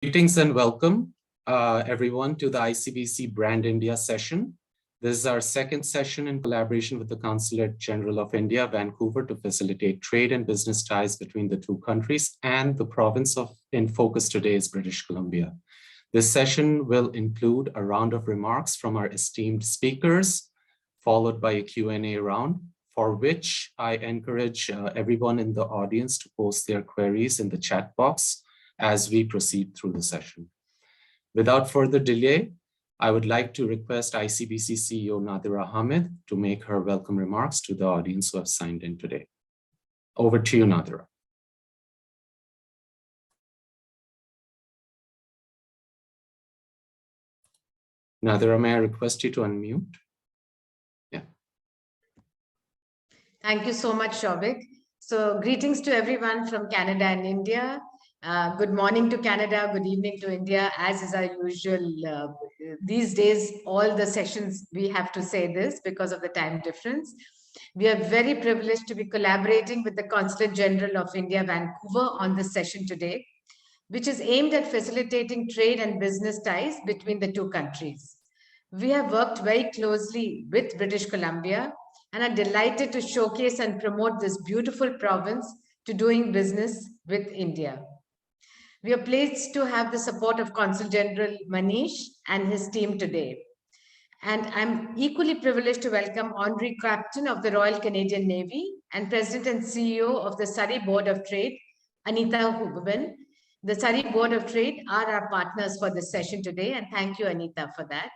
Greetings and welcome, everyone, to the ICBC Brand India session. This is our second session in collaboration with the Consulate General of India, Vancouver, to facilitate trade and business ties between the two countries, and the province in focus today is British Columbia. This session will include a round of remarks from our esteemed speakers, followed by a Q&A round, for which I encourage everyone in the audience to post their queries in the chat box as we proceed through the session. Without further delay, I would like to request ICBC CEO Nadira Hamid to make her welcome remarks to the audience who have signed in today. Over to you, Nadira. Nadira, may I request you to unmute? Yeah. Thank you so much, Shobik. So greetings to everyone from Canada and India. Good morning to Canada, good evening to India, as is our usual. These days, all the sessions, we have to say this because of the time difference. We are very privileged to be collaborating with the Consulate General of India, Vancouver, on this session today, which is aimed at facilitating trade and business ties between the two countries. We have worked very closely with British Columbia and are delighted to showcase and promote this beautiful province to doing business with India. We are pleased to have the support of Consul General Manish and his team today. And I'm equally privileged to welcome Honorary Captain of the Royal Canadian Navy and President and CEO of the Surrey Board of Trade, Anita Huberman. The Surrey Board of Trade are our partners for this session today, and thank you, Anita, for that.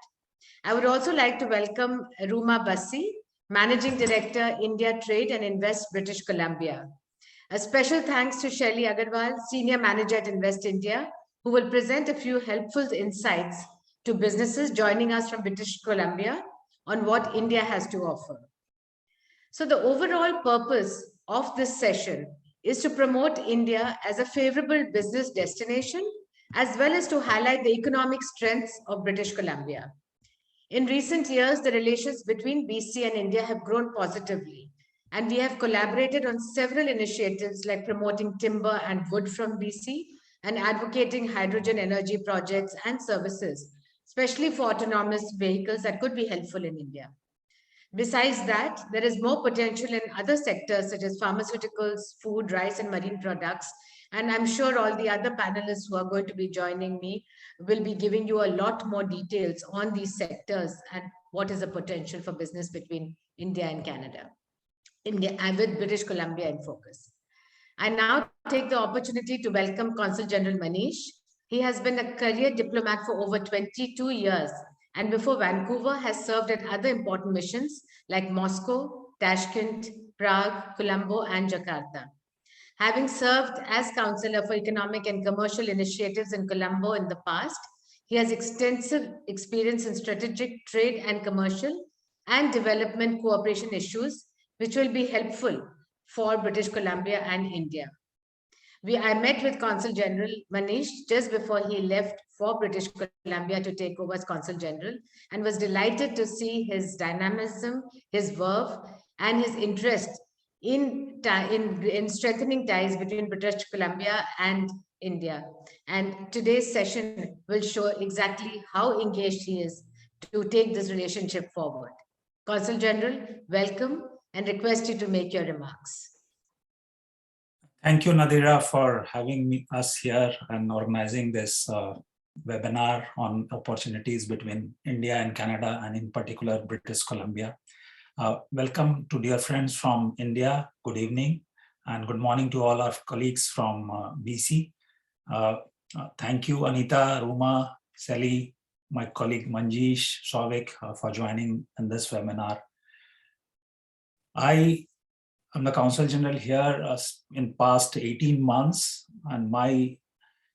I would also like to welcome Rooma, Bussi, Managing Director, India Trade and Invest, British Columbia. A special thanks to Shelly Agarwal, Senior Manager at Invest India, who will present a few helpful insights to businesses joining us from British Columbia on what India has to offer. So the overall purpose of this session is to promote India as a favorable business destination, as well as to highlight the economic strengths of British Columbia. In recent years, the relations between BC and India have grown positively, and we have collaborated on several initiatives like promoting timber and wood from BC and advocating hydrogen energy projects and services, especially for autonomous vehicles that could be helpful in India. Besides that, there is more potential in other sectors such as pharmaceuticals, food, rice, and marine products. And I'm sure all the other panelists who are going to be joining me will be giving you a lot more details on these sectors and what is the potential for business between India and Canada. India and with British Columbia in focus. I now take the opportunity to welcome Consul General Manish. He has been a career diplomat for over 22 years, and before Vancouver has served at other important missions like Moscow, Tashkent, Prague, Colombo, and Jakarta. Having served as Counselor for Economic and Commercial Initiatives in Colombo in the past, he has extensive experience in strategic trade and commercial and development cooperation issues, which will be helpful for British Columbia and India. I met with Consul General Manish just before he left for British Columbia to take over as Consul General, and was delighted to see his dynamism, his verve, and his interest in strengthening ties between British Columbia and India. And today's session will show exactly how engaged he is to take this relationship forward. Consul General, welcome, and request you to make your remarks. Thank you, Nadira, for having us here and organizing this webinar on opportunities between India and Canada, and in particular, British Columbia. Welcome to dear friends from India. Good evening, and good morning to all our colleagues from BC. Thank you, Anita, Rooma, Sally, my colleague Manjeesh, Shobik, for joining in this webinar. I am the Consul General here in past 18 months, and my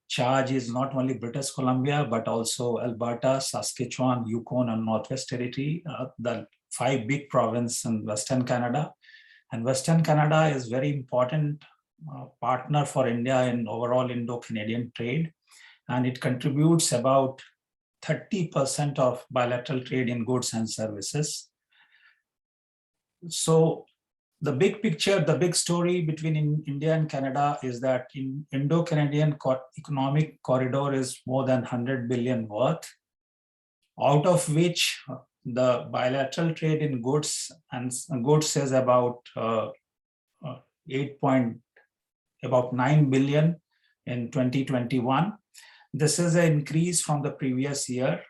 charge is not only British Columbia, but also Alberta, Saskatchewan, Yukon, and Northwest Territory, the 5 big provinces in Western Canada. And Western Canada is very important partner for India in overall Indo-Canadian trade, and it contributes about 30% of bilateral trade in goods and services. So the big picture, the big story between India and Canada is that in Indo-Canadian economic corridor is more than 100 billion worth, out of which the bilateral trade in goods is about 9 billion in 2021. This is an increase from the previous year,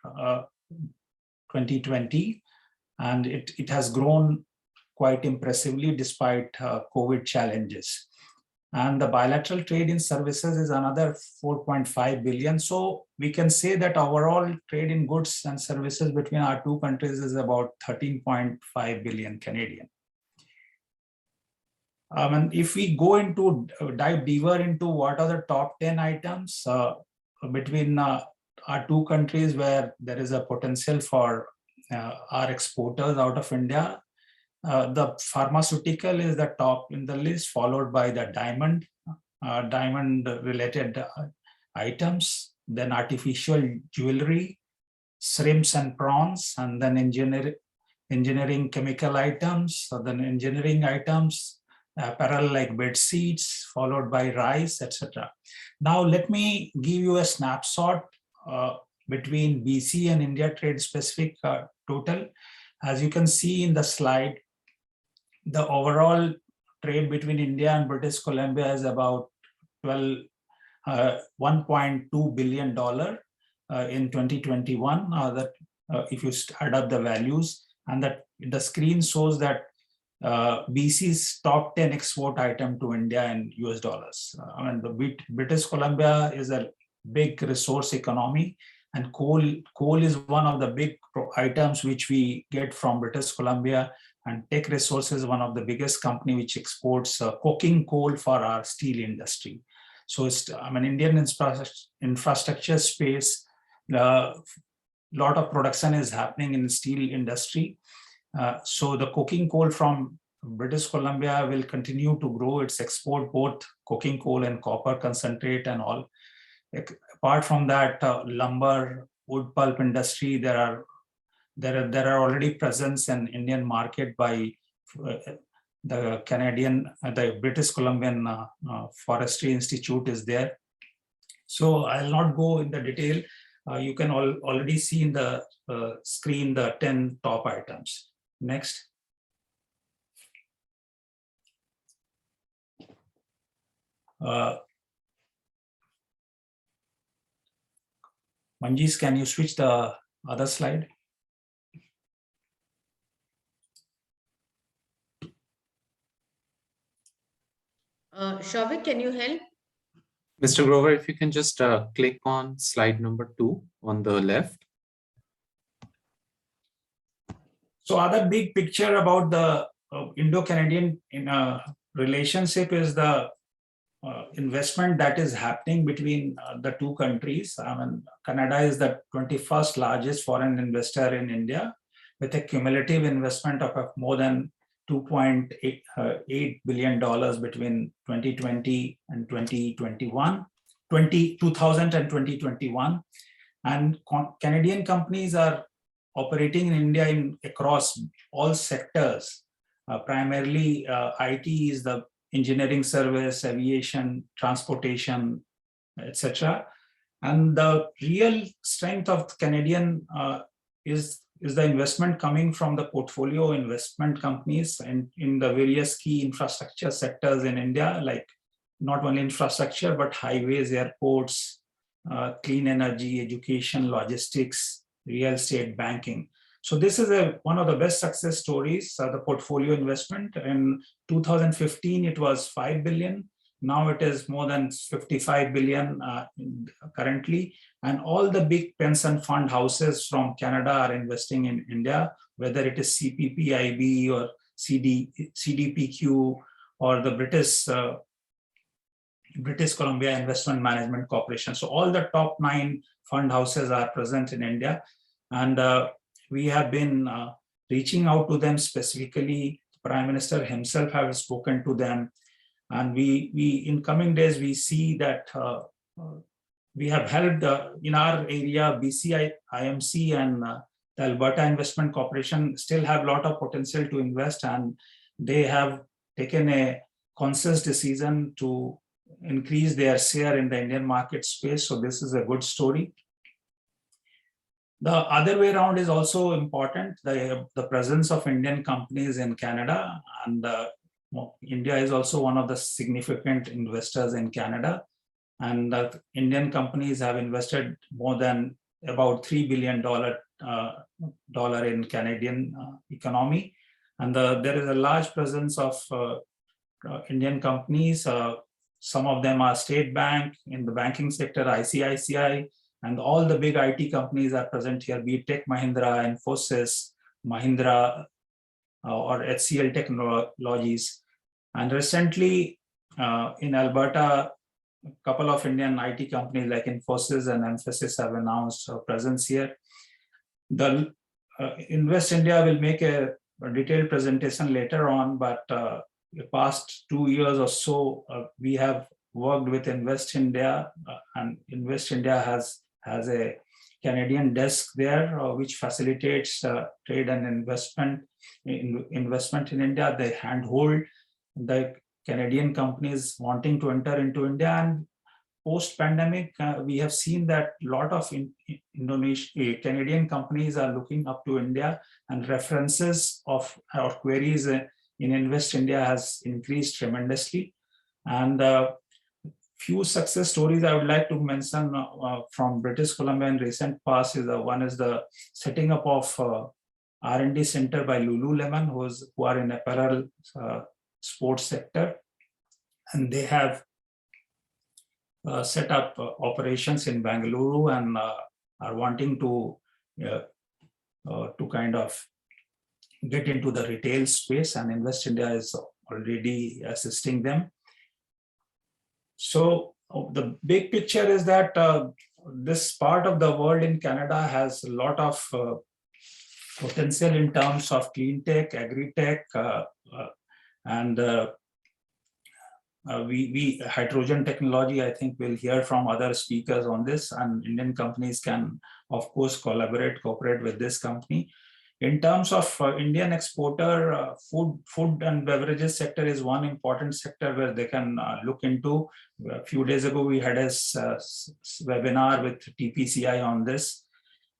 2020, and it has grown quite impressively despite COVID challenges. And the bilateral trade in services is another 4.5 billion. So we can say that overall trade in goods and services between our two countries is about 13.5 billion Canadian. And if we go into dive deeper into what are the top 10 items between our two countries where there is a potential for our exporters out of India, the pharmaceutical is the top in the list, followed by the diamond related items, then artificial jewelry, shrimps and prawns, and then engineering chemical items, then engineering items, apparel like bed sheets, followed by rice, etc. Now let me give you a snapshot between BC and India trade specific total. As you can see in the slide, the overall trade between India and British Columbia is about $1.2 billion in 2021. If you add up the values, and that the screen shows that BC's top 10 export item to India in US dollars. The British Columbia is a big resource economy, and coal is one of the big items which we get from British Columbia. And Tech Resources is one of the biggest company which exports coking coal for our steel industry. So it's Indian infrastructure space. Lot of production is happening in the steel industry. So the coking coal from British Columbia will continue to grow its export, both coking coal and copper concentrate and all. Apart from that, lumber, wood pulp industry, there are already presence in Indian market by the British Columbian Forestry Institute is there. So I'll not go in the detail. You can already see in the screen the 10 top items. Next. Manjeet, can you switch the other slide? Shavik, can you help? Mr. Grover, if you can just click on slide number 2 on the left. So other big picture about the Indo-Canadian relationship is the investment that is happening between the two countries. Canada is the 21st largest foreign investor in India, with a cumulative investment of more than $2.8 billion between 2020 and 2021. And Canadian companies are operating in India across all sectors. Primarily, IT is the engineering service, aviation, transportation, etc. And the real strength of Canadian is the investment coming from the portfolio investment companies in the various key infrastructure sectors in India, like not only infrastructure, but highways, airports, clean energy, education, logistics, real estate, banking. So this is one of the best success stories, the portfolio investment. In 2015, it was 5 billion. Now it is more than 55 billion currently. And all the big pension fund houses from Canada are investing in India, whether it is CPPIB or CDPQ or the British Columbia Investment Management Corporation. So all the top 9 fund houses are present in India. And we have been reaching out to them specifically. Prime Minister himself has spoken to them. And we in coming days, we see that we have helped in our area, BC IMC and the Alberta Investment Corporation still have a lot of potential to invest, and they have taken a conscious decision to increase their share in the Indian market space. So this is a good story. The other way around is also important, the presence of Indian companies in Canada, and India is also one of the significant investors in Canada, and Indian companies have invested more than about $3 billion in Canadian economy, and there is a large presence of Indian companies. Some of them are State Bank, in the banking sector, ICICI, and all the big IT companies are present here, be it Tech Mahindra, Infosys, Mahindra, or HCL Technologies. And recently in Alberta, a couple of Indian IT companies like Infosys and Mphasis have announced a presence here. The Invest India will make a detailed presentation later on, but the past 2 years or so, we have worked with Invest India, and Invest India has a Canadian desk there, which facilitates trade and investment in India. They handhold the Canadian companies wanting to enter into India, and post-pandemic, we have seen that a lot of Canadian companies are looking up to India, and references of our queries in Invest India has increased tremendously. And few success stories I would like to mention from British Columbia in recent past is one is the setting up of R&D center by Lululemon, who are in apparel sports sector, and they have set up operations in Bengaluru and are wanting to kind of get into the retail space, and Invest India is already assisting them. So the big picture is that this part of the world in Canada has a lot of potential in terms of clean tech, agri-tech, and hydrogen technology. I think we'll hear from other speakers on this, and Indian companies can, of course, cooperate with this company. In terms of Indian exporter, food and beverages sector is one important sector where they can look into. A few days ago, we had a webinar with TPCI on this.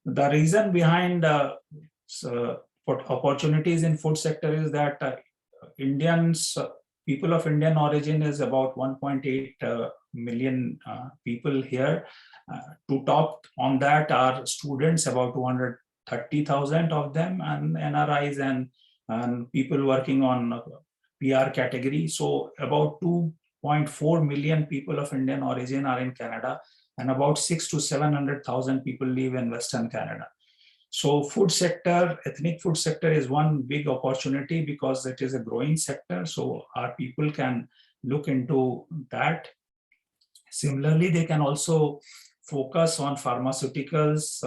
The reason behind opportunities in food sector is that people of Indian origin is about 1.8 million people here. To top on that are students, about 230,000 of them, and NRIs and people working on PR category. So about 2.4 million people of Indian origin are in Canada, and about 600,000 to 700,000 people live in Western Canada. So food sector, ethnic food sector is one big opportunity because it is a growing sector. So our people can look into that. Similarly, they can also focus on pharmaceuticals,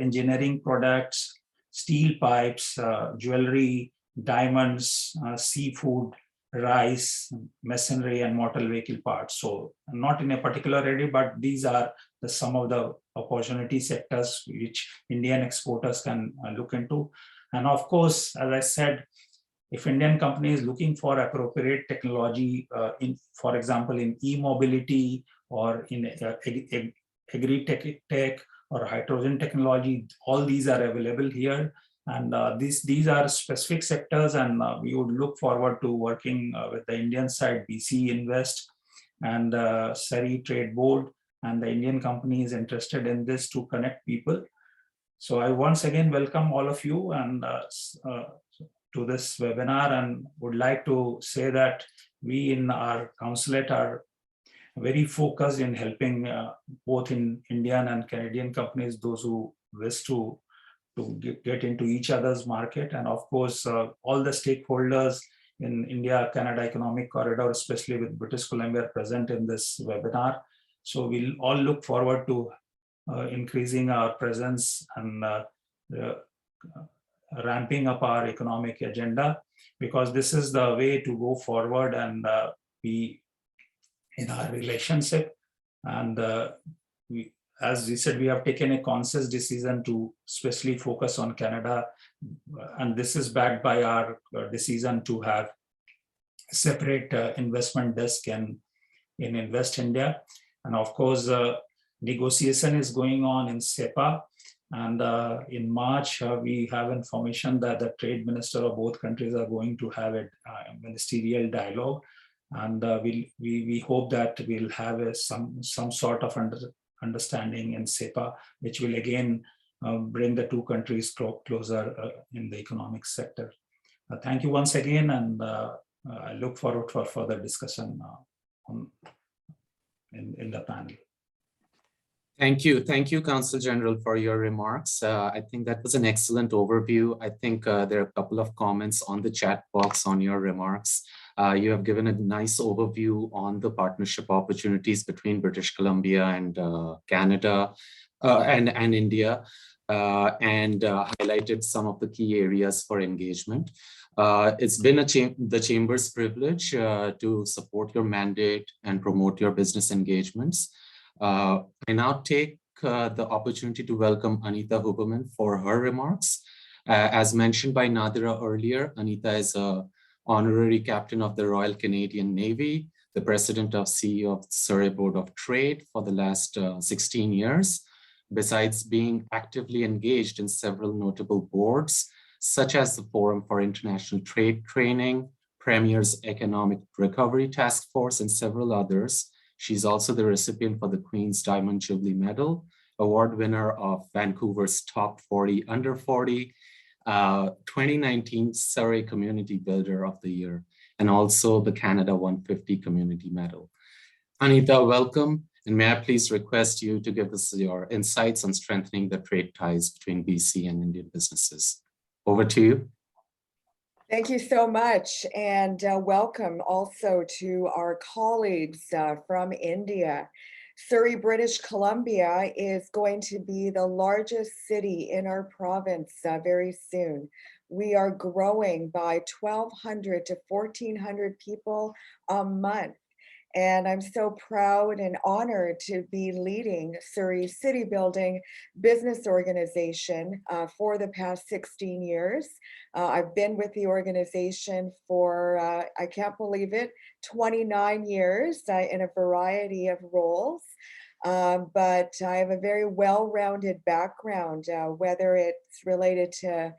engineering products, steel pipes, jewelry, diamonds, seafood, rice, masonry, and motor vehicle parts. So not in a particular area, but these are some of the opportunity sectors which Indian exporters can look into. And of course, as I said, if Indian company is looking for appropriate technology, for example, in e-mobility or in agri-tech or hydrogen technology, all these are available here. And these are specific sectors, and we would look forward to working with the Indian side, BC Invest and Surrey Trade Board, and the Indian companies interested in this to connect people. So I once again welcome all of you and to this webinar, and would like to say that we in our consulate are very focused in helping both in Indian and Canadian companies, those who wish to get into each other's market, and of course all the stakeholders in India-Canada Economic Corridor, especially with British Columbia present in this webinar. So we'll all look forward to increasing our presence and ramping up our economic agenda, because this is the way to go forward and be in our relationship. And as we said, we have taken a conscious decision to especially focus on Canada. And this is backed by our decision to have a separate investment desk in Invest India. And of course, negotiation is going on in SEPA. And in March, we have information that the trade minister of both countries are going to have a ministerial dialogue. And we hope that we'll have some sort of understanding in SEPA, which will again bring the two countries closer in the economic sector. Thank you once again, and I look forward for further discussion in the panel. Thank you, Consul General, for your remarks. I think that was an excellent overview. I think there are a couple of comments on the chat box on your remarks. You have given a nice overview on the partnership opportunities between British Columbia and Canada and India, and highlighted some of the key areas for engagement. It's been the Chamber's privilege to support your mandate and promote your business engagements. I now take the opportunity to welcome Anita Huberman for her remarks. As mentioned by Nadira earlier, Anita is an honorary captain of the Royal Canadian Navy, the president of CEO of Surrey Board of Trade for the last 16 years, besides being actively engaged in several notable boards, such as the Forum for International Trade Training, Premier's Economic Recovery Task Force, and several others. She's also the recipient for the Queen's Diamond Jubilee Medal, award winner of Vancouver's Top 40 Under 40, 2019 Surrey Community Builder of the Year, and also the Canada 150 Community Medal. Anita, welcome, and may I please request you to give us your insights on strengthening the trade ties between BC and Indian businesses. Over to you. Thank you so much, and welcome also to our colleagues from India. Surrey, British Columbia is going to be the largest city in our province very soon. We are growing by 1,200 to 1,400 people a month. And I'm so proud and honored to be leading Surrey's city building business organization for the past 16 years. I've been with the organization for, I can't believe it, 29 years in a variety of roles. But I have a very well-rounded background, whether it's related to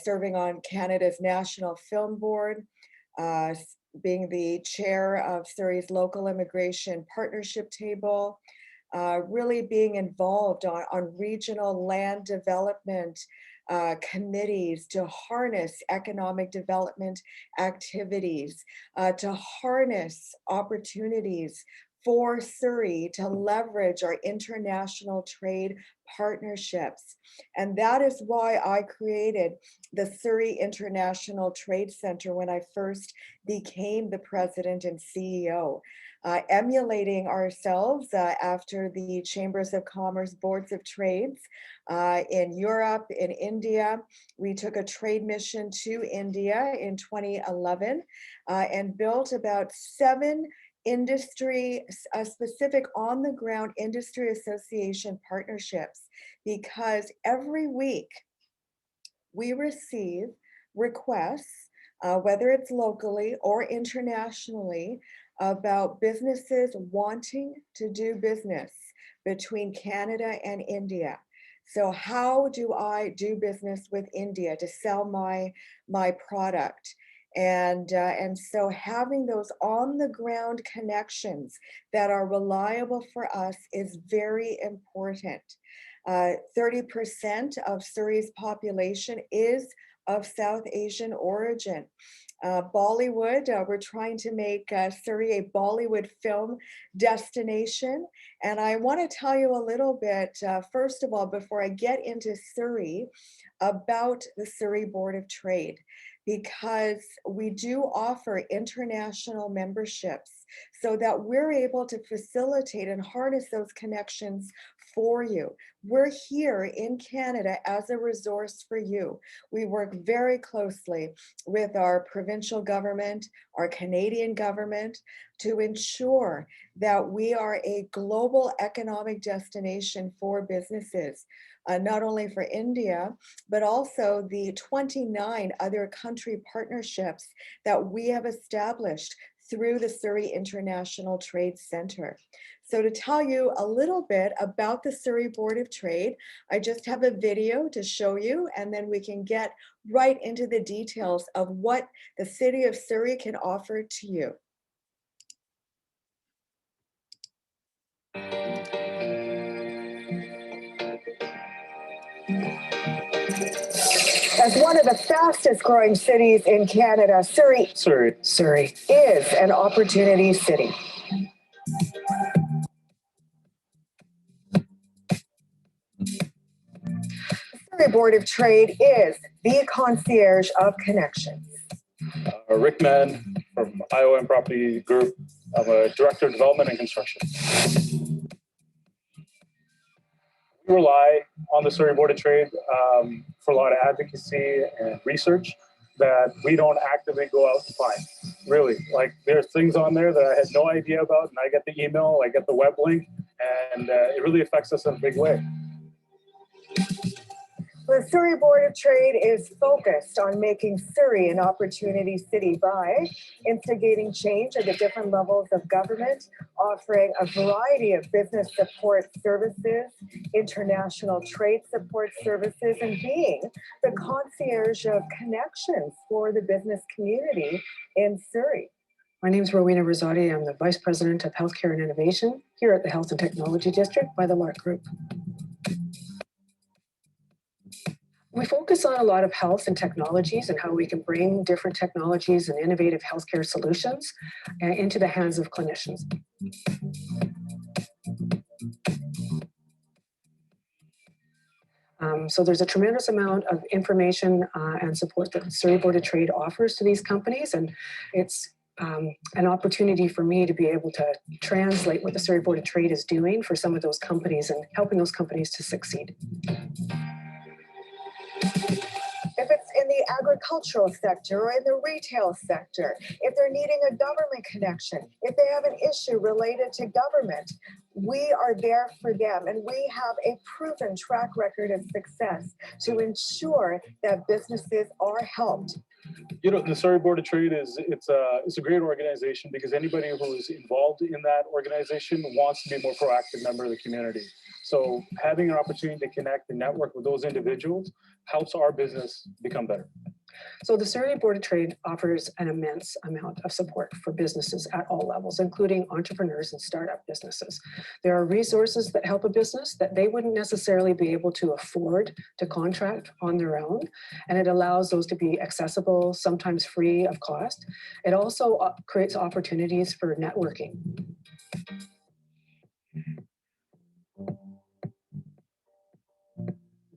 serving on Canada's National Film Board, being the chair of Surrey's local immigration partnership table, really being involved on regional land development committees to harness economic development activities, to harness opportunities for Surrey to leverage our international trade partnerships. And that is why I created the Surrey International Trade Center when I first became the president and CEO. Emulating ourselves after the Chambers of Commerce Boards of Trades in Europe, in India. We took a trade mission to India in 2011 and built about 7 industry specific on the ground industry association partnerships, because every week we receive requests, whether it's locally or internationally, about businesses wanting to do business between Canada and India. So how do I do business with India to sell my product? And so having those on the ground connections that are reliable for us is very important. 30% of Surrey's population is of South Asian origin. Bollywood, we're trying to make Surrey a Bollywood film destination. And I want to tell you a little bit, first of all, before I get into Surrey, about the Surrey Board of Trade, because we do offer international memberships so that we're able to facilitate and harness those connections for you. We're here in Canada as a resource for you. We work very closely with our provincial government, our Canadian government, to ensure that we are a global economic destination for businesses, not only for India, but also the 29 other country partnerships that we have established through the Surrey International Trade Center. So to tell you a little bit about the Surrey Board of Trade, I just have a video to show you, and then we can get right into the details of what the City of Surrey can offer to you. As one of the fastest growing cities in Canada, Surrey is an opportunity city. The Surrey Board of Trade is the concierge of connections. Rick Mann from IOM Property Group. I'm a Director of Development and Construction. We rely on the Surrey Board of Trade for a lot of advocacy and research that we don't actively go out to find. Really, like there's things on there that I had no idea about, and I get the email, I get the web link, and it really affects us in a big way. The Surrey Board of Trade is focused on making Surrey an opportunity city by instigating change at the different levels of government, offering a variety of business support services, international trade support services, and being the concierge of connections for the business community in Surrey. My name is Rowena Rosati. I'm the Vice President of Healthcare and Innovation here at the Health and Technology District by the Lark Group. We focus on a lot of health and technologies and how we can bring different technologies and innovative healthcare solutions into the hands of clinicians. So there's a tremendous amount of information and support that the Surrey Board of Trade offers to these companies, and it's an opportunity for me to be able to translate what the Surrey Board of Trade is doing for some of those companies and helping those companies to succeed. If it's in the agricultural sector or in the retail sector, if they're needing a government connection, if they have an issue related to government, we are there for them, and we have a proven track record of success to ensure that businesses are helped. You know, the Surrey Board of Trade it's a great organization because anybody who is involved in that organization wants to be a more proactive member of the community. So having an opportunity to connect and network with those individuals helps our business become better. So the Surrey Board of Trade offers an immense amount of support for businesses at all levels, including entrepreneurs and startup businesses. There are resources that help a business that they wouldn't necessarily be able to afford to contract on their own, and it allows those to be accessible, sometimes free of cost. It also creates opportunities for networking.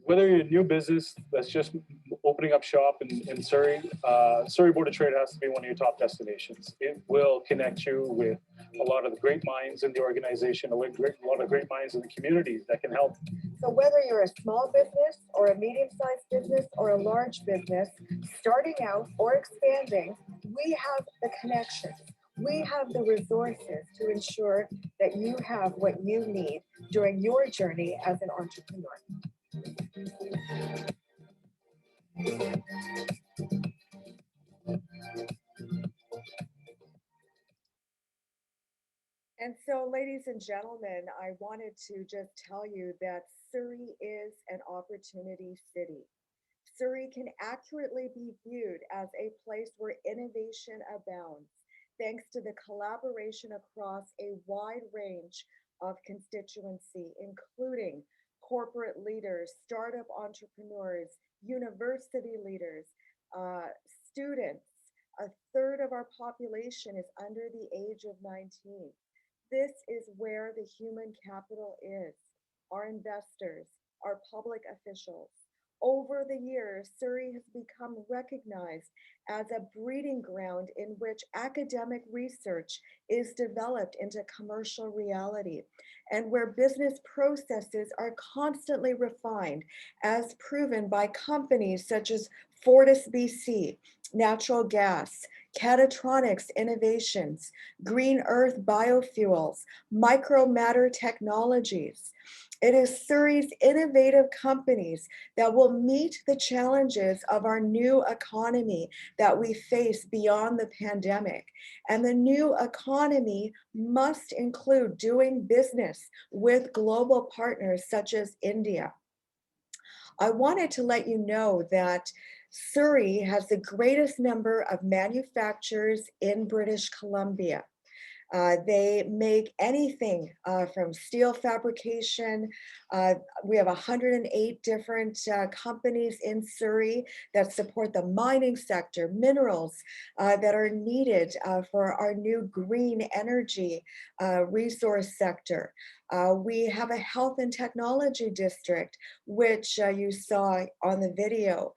Whether you're a new business that's just opening up shop in Surrey, Surrey Board of Trade has to be one of your top destinations. It will connect you with a lot of the great minds in the organization, a lot of great minds in the community that can help. So whether you're a small business or a medium-sized business or a large business, starting out or expanding, we have the connections. We have the resources to ensure that you have what you need during your journey as an entrepreneur. And so, ladies and gentlemen, I wanted to just tell you that Surrey is an opportunity city. Surrey can accurately be viewed as a place where innovation abounds, thanks to the collaboration across a wide range of constituency, including corporate leaders, startup entrepreneurs, university leaders, students. A third of our population is under the age of 19. This is where the human capital is. Our investors, our public officials, over the years, Surrey has become recognized as a breeding ground in which academic research is developed into commercial reality, and where business processes are constantly refined, as proven by companies such as Fortis BC, Natural Gas, Catatronics Innovations, Green Earth Biofuels, Micromatter Technologies. It is Surrey's innovative companies that will meet the challenges of our new economy that we face beyond the pandemic. And the new economy must include doing business with global partners such as India. I wanted to let you know that Surrey has the greatest number of manufacturers in British Columbia. They make anything from steel fabrication. We have 108 different companies in Surrey that support the mining sector, minerals that are needed for our new green energy resource sector. We have a health and technology district, which you saw on the video,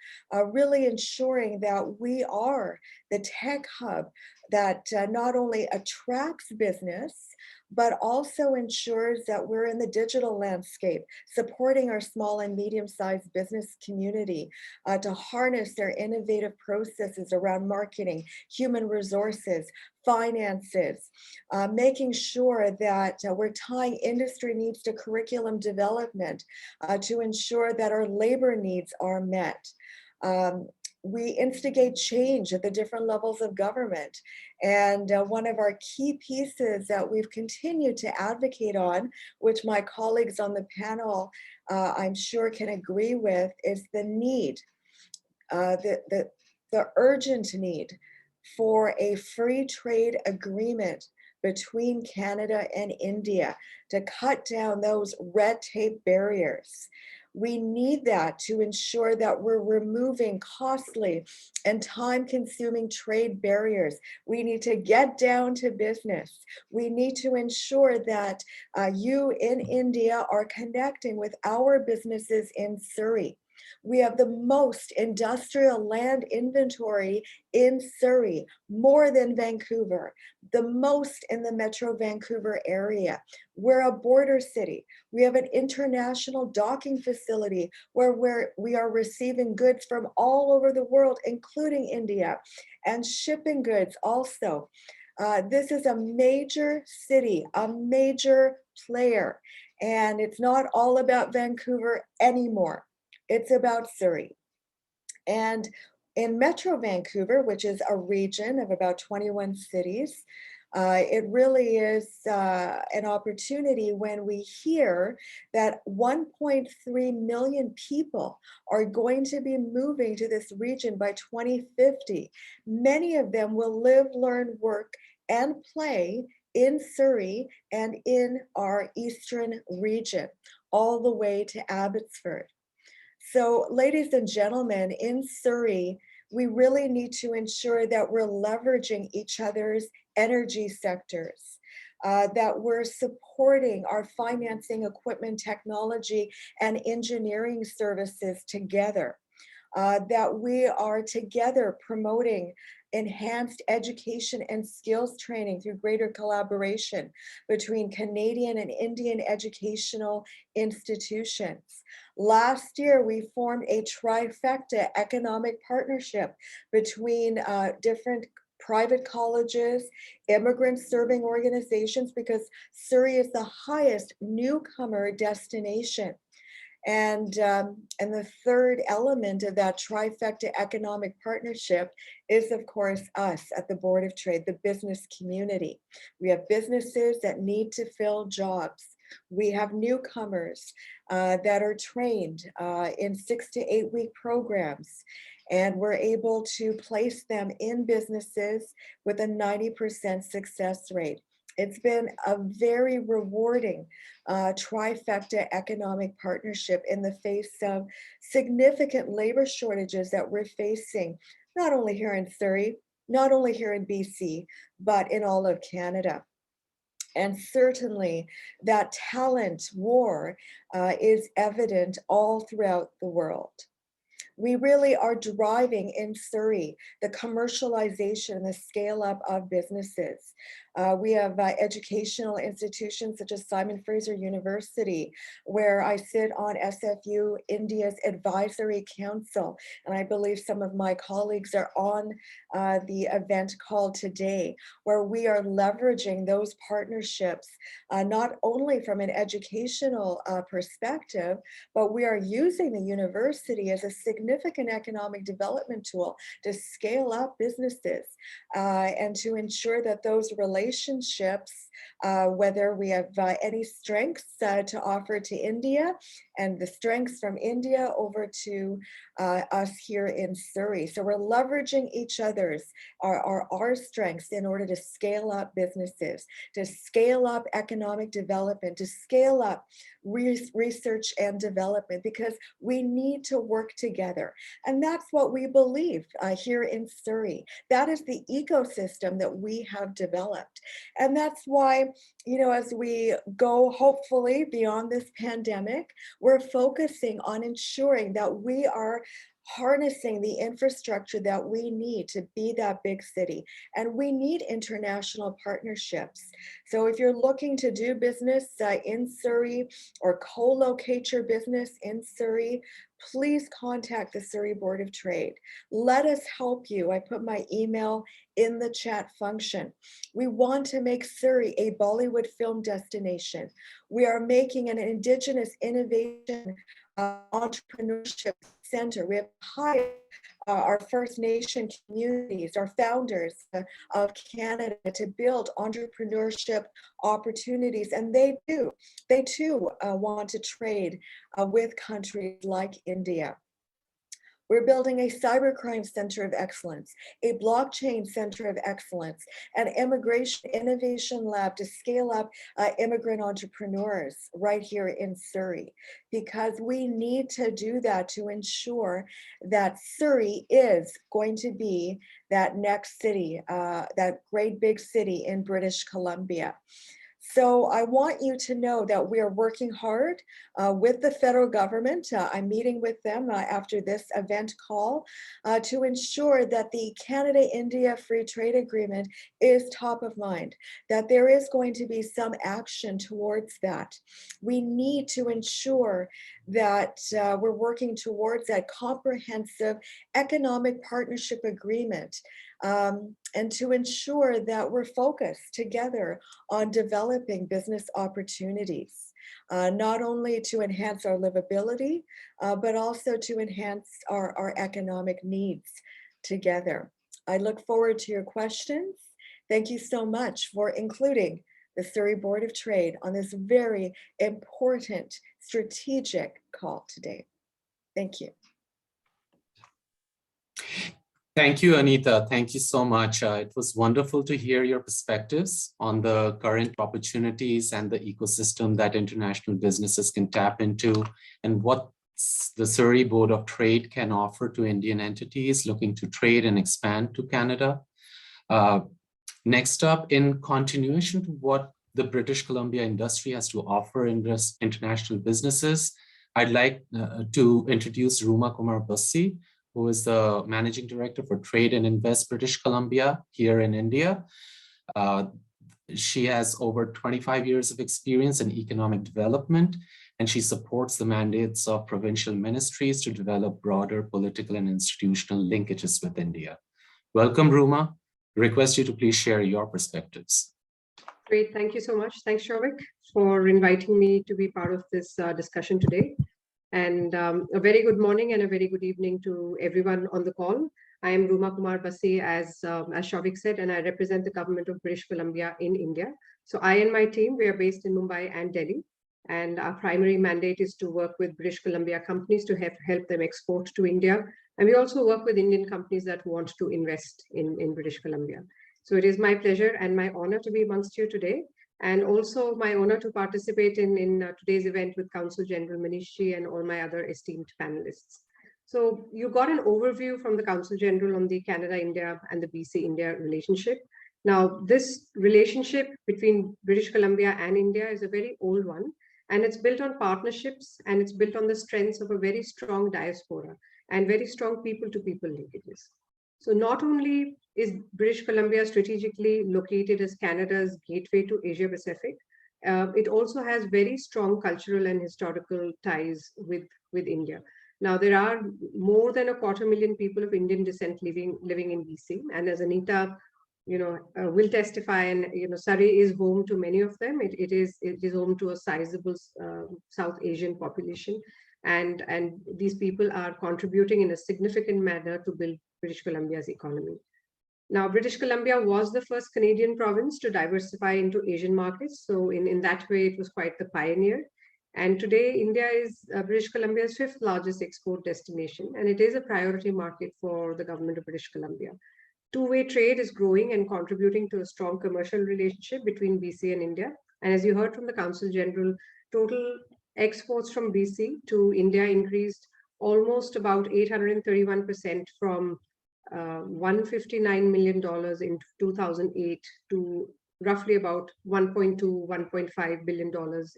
really ensuring that we are the tech hub that not only attracts business, but also ensures that we're in the digital landscape, supporting our small and medium-sized business community to harness their innovative processes around marketing, human resources, finances, making sure that we're tying industry needs to curriculum development to ensure that our labor needs are met. We instigate change at the different levels of government. And one of our key pieces that we've continued to advocate on, which my colleagues on the panel I'm sure can agree with, is the need, the urgent need for a free trade agreement between Canada and India to cut down those red tape barriers. We need that to ensure that we're removing costly and time-consuming trade barriers. We need to get down to business. We need to ensure that you in India are connecting with our businesses in Surrey. We have the most industrial land inventory in Surrey, more than Vancouver, the most in the Metro Vancouver area. We're a border city. We have an international docking facility where we are receiving goods from all over the world, including India, and shipping goods also. This is a major city, a major player, and it's not all about Vancouver anymore. It's about Surrey. And in Metro Vancouver, which is a region of about 21 cities, it really is an opportunity when we hear that 1.3 million people are going to be moving to this region by 2050. Many of them will live, learn, work, and play in Surrey and in our eastern region, all the way to Abbotsford. So, ladies and gentlemen, in Surrey, we really need to ensure that we're leveraging each other's energy sectors, that we're supporting our financing, equipment, technology, and engineering services together, that we are together promoting enhanced education and skills training through greater collaboration between Canadian and Indian educational institutions. Last year, we formed a trifecta economic partnership between different private colleges, immigrant serving organizations, because Surrey is the highest newcomer destination. And the third element of that trifecta economic partnership is, of course, us at the Board of Trade, the business community. We have businesses that need to fill jobs. We have newcomers that are trained in 6 to 8 week programs, and we're able to place them in businesses with a 90% success rate. It's been a very rewarding trifecta economic partnership in the face of significant labor shortages that we're facing, not only here in Surrey, not only here in BC, but in all of Canada. And certainly that talent war is evident all throughout the world. We really are driving in Surrey the commercialization and the scale up of businesses. We have educational institutions such as Simon Fraser University, where I sit on SFU India's Advisory Council, and I believe some of my colleagues are on the event call today, where we are leveraging those partnerships, not only from an educational perspective, but we are using the university as a significant economic development tool to scale up businesses and to ensure that those relationships, whether we have any strengths to offer to India and the strengths from India over to us here in Surrey. So we're leveraging each other's, our strengths in order to scale up businesses, to scale up economic development, to scale up research and development, because we need to work together. And that's what we believe here in Surrey. That is the ecosystem that we have developed. And that's why, you know, as we go hopefully beyond this pandemic, we're focusing on ensuring that we are harnessing the infrastructure that we need to be that big city. And we need international partnerships. So if you're looking to do business in Surrey or co-locate your business in Surrey, please contact the Surrey Board of Trade. Let us help you. I put my email in the chat function. We want to make Surrey a Bollywood film destination. We are making an Indigenous innovation entrepreneurship center. We have hired our First Nation communities, our founders of Canada, to build entrepreneurship opportunities, and they too want to trade with countries like India. We're building a cybercrime center of excellence, a blockchain center of excellence, an immigration innovation lab to scale up immigrant entrepreneurs right here in Surrey, because we need to do that to ensure that Surrey is going to be that next city, that great big city in British Columbia. So I want you to know that we are working hard with the federal government. I'm meeting with them after this event call to ensure that the Canada-India Free Trade Agreement is top of mind, that there is going to be some action towards that. We need to ensure that we're working towards that comprehensive economic partnership agreement, and to ensure that we're focused together on developing business opportunities, not only to enhance our livability, but also to enhance our economic needs together. I look forward to your questions. Thank you so much for including the Surrey Board of Trade on this very important strategic call today. Thank you. Thank you, Anita. Thank you so much. It was wonderful to hear your perspectives on the current opportunities and the ecosystem that international businesses can tap into, and what the Surrey Board of Trade can offer to Indian entities looking to trade and expand to Canada. Next up, in continuation to what the British Columbia industry has to offer in this international businesses, I'd like to introduce Rooma Bussi, who is the Managing Director for Trade and Invest British Columbia here in India. She has over 25 years of experience in economic development, and she supports the mandates of provincial ministries to develop broader political and institutional linkages with India. Welcome, Rooma. Request you to please share your perspectives. Great, thank you so much. Thanks, Shavik, for inviting me to be part of this discussion today. And a very good morning and a very good evening to everyone on the call. I am Rooma Bussi, as Shavik said, and I represent the government of British Columbia in India. So I and my team, we are based in Mumbai and Delhi. And our primary mandate is to work with British Columbia companies to help them export to India. And we also work with Indian companies that want to invest in British Columbia. So it is my pleasure and my honor to be amongst you today. And also my honor to participate in today's event with Consul General Manish and all my other esteemed panelists. So you got an overview from the Consul General on the Canada-India and the BC-India relationship. Now, this relationship between British Columbia and India is a very old one, and it's built on partnerships, and it's built on the strengths of a very strong diaspora. and very strong people-to-people linkages. So not only is British Columbia strategically located as Canada's gateway to Asia Pacific, it also has very strong cultural and historical ties with India. Now, there are more than 250,000 people of Indian descent living in BC, and as Anita, will testify, and Surrey is home to many of them. It is home to a sizable South Asian population, and these people are contributing in a significant manner to build British Columbia's economy. Now, British Columbia was the first Canadian province to diversify into Asian markets. So in that way, it was quite the pioneer. And today, India is British Columbia's 5th largest export destination, and it is a priority market for the government of British Columbia. Two-way trade is growing and contributing to a strong commercial relationship between BC and India. And as you heard from the Consul General, total exports from BC to India increased almost about 831% from $159 million in 2008 to roughly about $1.5 billion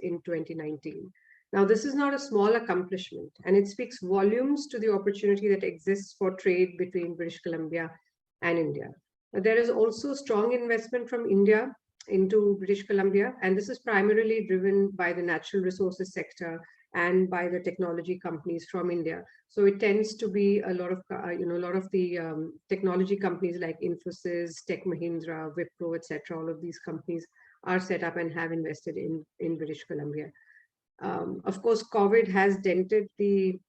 in 2019. Now, this is not a small accomplishment, and it speaks volumes to the opportunity that exists for trade between British Columbia and India. There is also strong investment from India into British Columbia, and this is primarily driven by the natural resources sector and by the technology companies from India. So it tends to be a lot of the technology companies like Infosys, Tech Mahindra, Wipro, etc. All of these companies are set up and have invested in British Columbia. Of course, COVID has dented the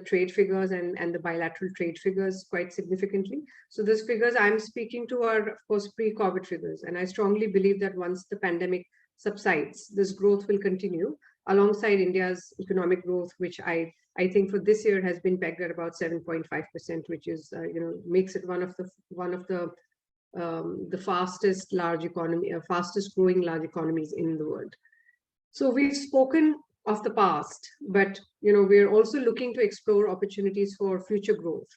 trade figures and the bilateral trade figures quite significantly. So those figures I'm speaking to are, of course, pre-COVID figures. And I strongly believe that once the pandemic subsides, this growth will continue alongside India's economic growth, which I think for this year has been pegged at about 7.5%, which is makes it one of the fastest growing large economies in the world. So we've spoken of the past, but we're also looking to explore opportunities for future growth.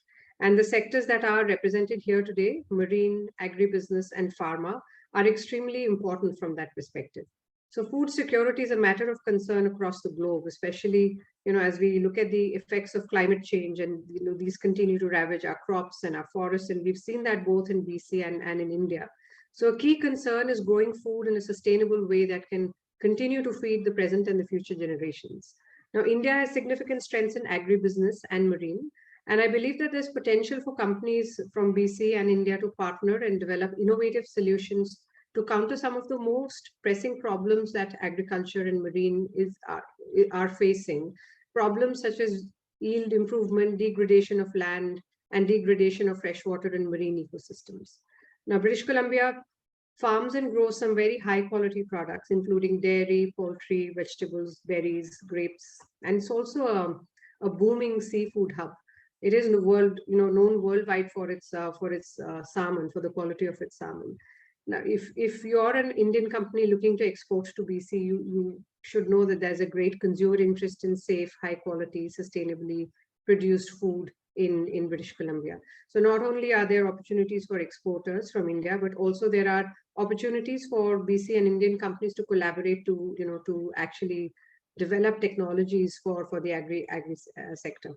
And the sectors that are represented here today, marine, agribusiness, and pharma, are extremely important from that perspective. So food security is a matter of concern across the globe, especially as we look at the effects of climate change, and these continue to ravage our crops and our forests, and we've seen that both in BC and in India. So a key concern is growing food in a sustainable way that can continue to feed the present and the future generations. Now, India has significant strengths in agribusiness and marine, and I believe that there's potential for companies from BC and India to partner and develop innovative solutions to counter some of the most pressing problems that agriculture and marine are facing. Problems such as yield improvement, degradation of land, and degradation of freshwater and marine ecosystems. Now, British Columbia farms and grows some very high quality products, including dairy, poultry, vegetables, berries, grapes, and it's also a booming seafood hub. It is in the world, known worldwide for its salmon, for the quality of its salmon. Now, if you're an Indian company looking to export to BC, you should know that there's a great consumer interest in safe, high quality, sustainably produced food in British Columbia. So not only are there opportunities for exporters from India, but also there are opportunities for BC and Indian companies to collaborate to actually develop technologies for the agri sector.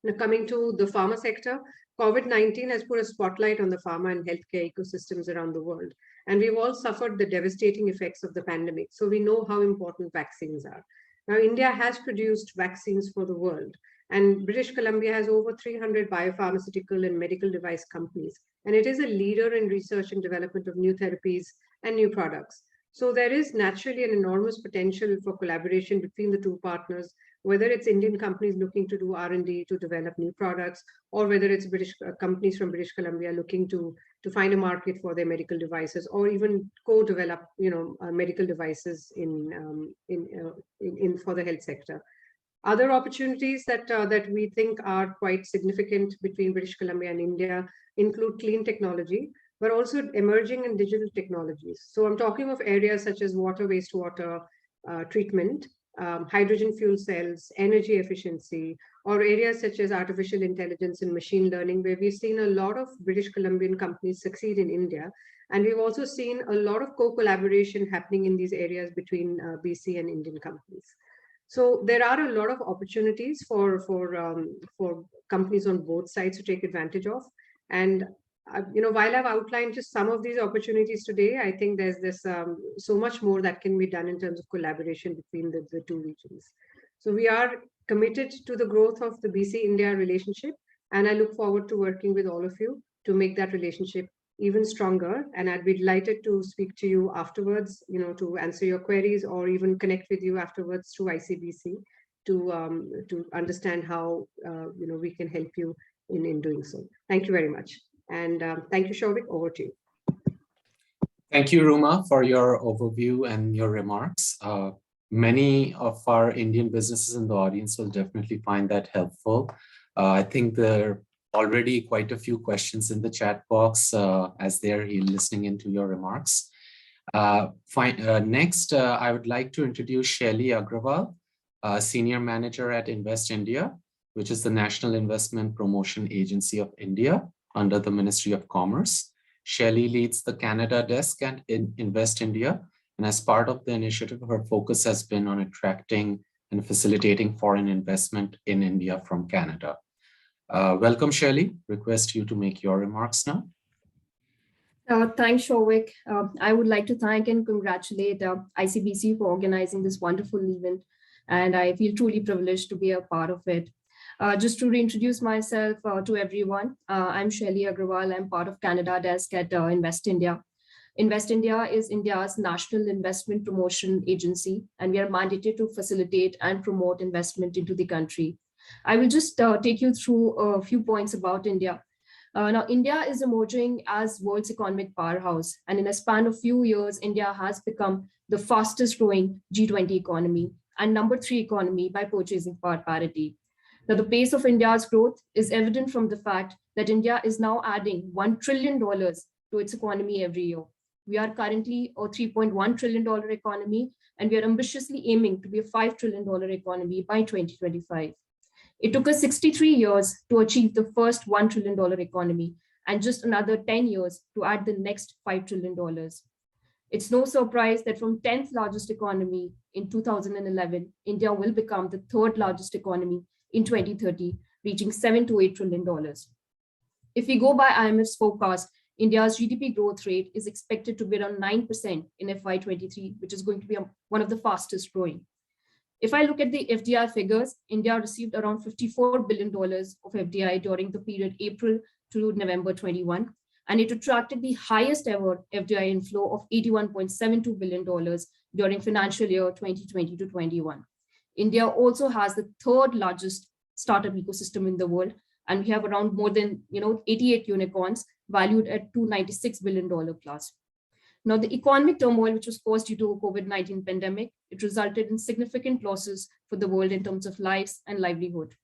Now, coming to the pharma sector, COVID-19 has put a spotlight on the pharma and healthcare ecosystems around the world. And we've all suffered the devastating effects of the pandemic. So we know how important vaccines are. Now, India has produced vaccines for the world. And British Columbia has over 300 biopharmaceutical and medical device companies. And it is a leader in research and development of new therapies and new products. So there is naturally an enormous potential for collaboration between the two partners, whether it's Indian companies looking to do R&D to develop new products, or whether it's British companies from British Columbia looking to find a market for their medical devices, or even co-develop, medical devices for the health sector. Other opportunities that we think are quite significant between British Columbia and India include clean technology, but also emerging and digital technologies. So I'm talking of areas such as water, wastewater treatment, hydrogen fuel cells, energy efficiency, or areas such as artificial intelligence and machine learning, where we've seen a lot of British Columbian companies succeed in India. And we've also seen a lot of co-collaboration happening in these areas between BC and Indian companies. So there are a lot of opportunities for companies on both sides to take advantage of. And while I've outlined just some of these opportunities today, I think there's so much more that can be done in terms of collaboration between the two regions. So we are committed to the growth of the BC-India relationship, and I look forward to working with all of you to make that relationship even stronger. And I'd be delighted to speak to you afterwards, to answer your queries or even connect with you afterwards through ICBC to understand how we can help you in doing so. Thank you very much. And thank you, Souvik. Over to you. Thank you, Rooma, for your overview and your remarks. Many of our Indian businesses in the audience will definitely find that helpful. I think there are already quite a few questions in the chat box as they're listening into your remarks. Next, I would like to introduce Shelly Agrawal, Senior Manager at Invest India, which is the National Investment Promotion Agency of India under the Ministry of Commerce. Shelly leads the Canada desk at Invest India, and as part of the initiative, her focus has been on attracting and facilitating foreign investment in India from Canada. Welcome, Shelly. Request you to make your remarks now. Thanks, Souvik. I would like to thank and congratulate ICBC for organizing this wonderful event, and I feel truly privileged to be a part of it. Just to reintroduce myself to everyone, I'm Shelly Agrawal. I'm part of Canada desk at Invest India. Invest India is India's national investment promotion agency, and we are mandated to facilitate and promote investment into the country. I will just take you through a few points about India. Now, India is emerging as world's economic powerhouse, and in a span of few years, India has become the fastest growing G20 economy and #3 economy by purchasing power parity. Now, the pace of India's growth is evident from the fact that India is now adding $1 trillion to its economy every year. We are currently a $3.1 trillion economy, and we are ambitiously aiming to be a $5 trillion economy by 2025. It took us 63 years to achieve the first $1 trillion economy and just another 10 years to add the next $5 trillion. It's no surprise that from 10th largest economy in 2011, India will become the 3rd largest economy in 2030, reaching $7 to $8 trillion. If we go by IMF's forecast, India's GDP growth rate is expected to be around 9% in FY23, which is going to be one of the fastest growing. If I look at the FDI figures, India received around $54 billion of FDI during the period April to November 21, and it attracted the highest ever FDI inflow of $81.72 billion during financial year 2020 to 21. India also has the 3rd largest startup ecosystem in the world, and we have around more than 88 unicorns valued at $296 billion plus. Now, the economic turmoil, which was caused due to COVID-19 pandemic, it resulted in significant losses for the world in terms of lives and livelihood.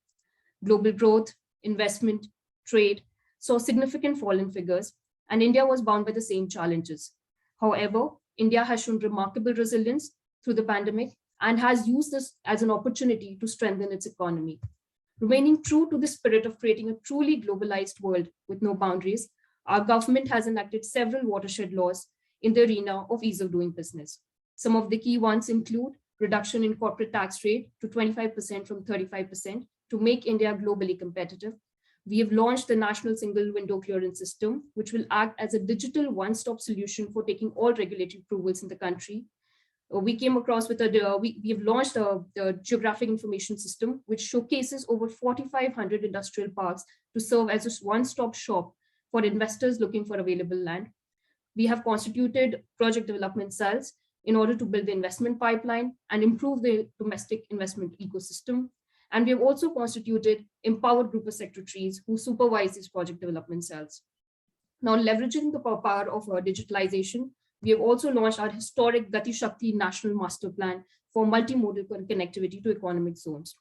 Global growth, investment, trade saw significant fall in figures, and India was bound by the same challenges. However, India has shown remarkable resilience through the pandemic and has used this as an opportunity to strengthen its economy. Remaining true to the spirit of creating a truly globalized world with no boundaries, our government has enacted several watershed laws in the arena of ease of doing business. Some of the key ones include reduction in corporate tax rate to 25% from 35% to make India globally competitive. We have launched the National Single Window Clearance System, which will act as a digital one-stop solution for taking all regulatory approvals in the country. We came across with we have launched the Geographic Information System, which showcases over 4,500 industrial parks to serve as a one-stop shop for investors looking for available land. We have constituted project development cells in order to build the investment pipeline and improve the domestic investment ecosystem. And we have also constituted empowered group of secretaries who supervise these project development cells. Now, leveraging the power of digitalization, we have also launched our historic Gati Shakti National Master Plan for multimodal connectivity to economic zones.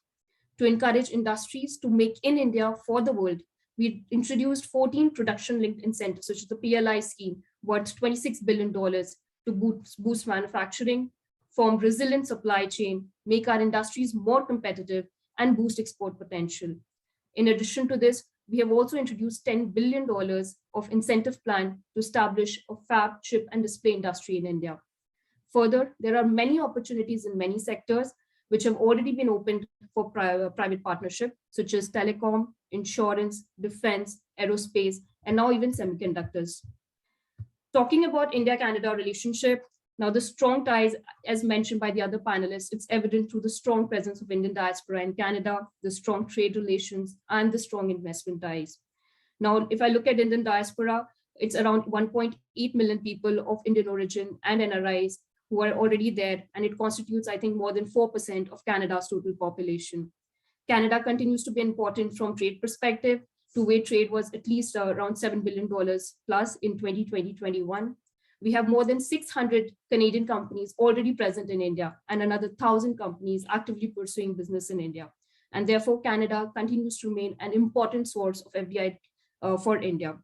To encourage industries to make in India for the world, we introduced 14 production-linked incentives, such as the PLI scheme, worth $26 billion to boost manufacturing, form resilient supply chain, make our industries more competitive, and boost export potential. In addition to this, we have also introduced $10 billion of incentive plan to establish a fab, chip, and display industry in India. Further, there are many opportunities in many sectors, which have already been opened for private partnership, such as telecom, insurance, defense, aerospace, and now even semiconductors. Talking about India-Canada relationship, now the strong ties, as mentioned by the other panelists, it's evident through the strong presence of Indian diaspora in Canada, the strong trade relations, and the strong investment ties. Now, if I look at Indian diaspora, it's around 1.8 million people of Indian origin and NRIs who are already there, and it constitutes, I think, more than 4% of Canada's total population. Canada continues to be important from trade perspective. Two-way trade was at least around $7 billion plus in 2020-21. We have more than 600 Canadian companies already present in India and another 1,000 companies actively pursuing business in India. And therefore, Canada continues to remain an important source of FDI for India.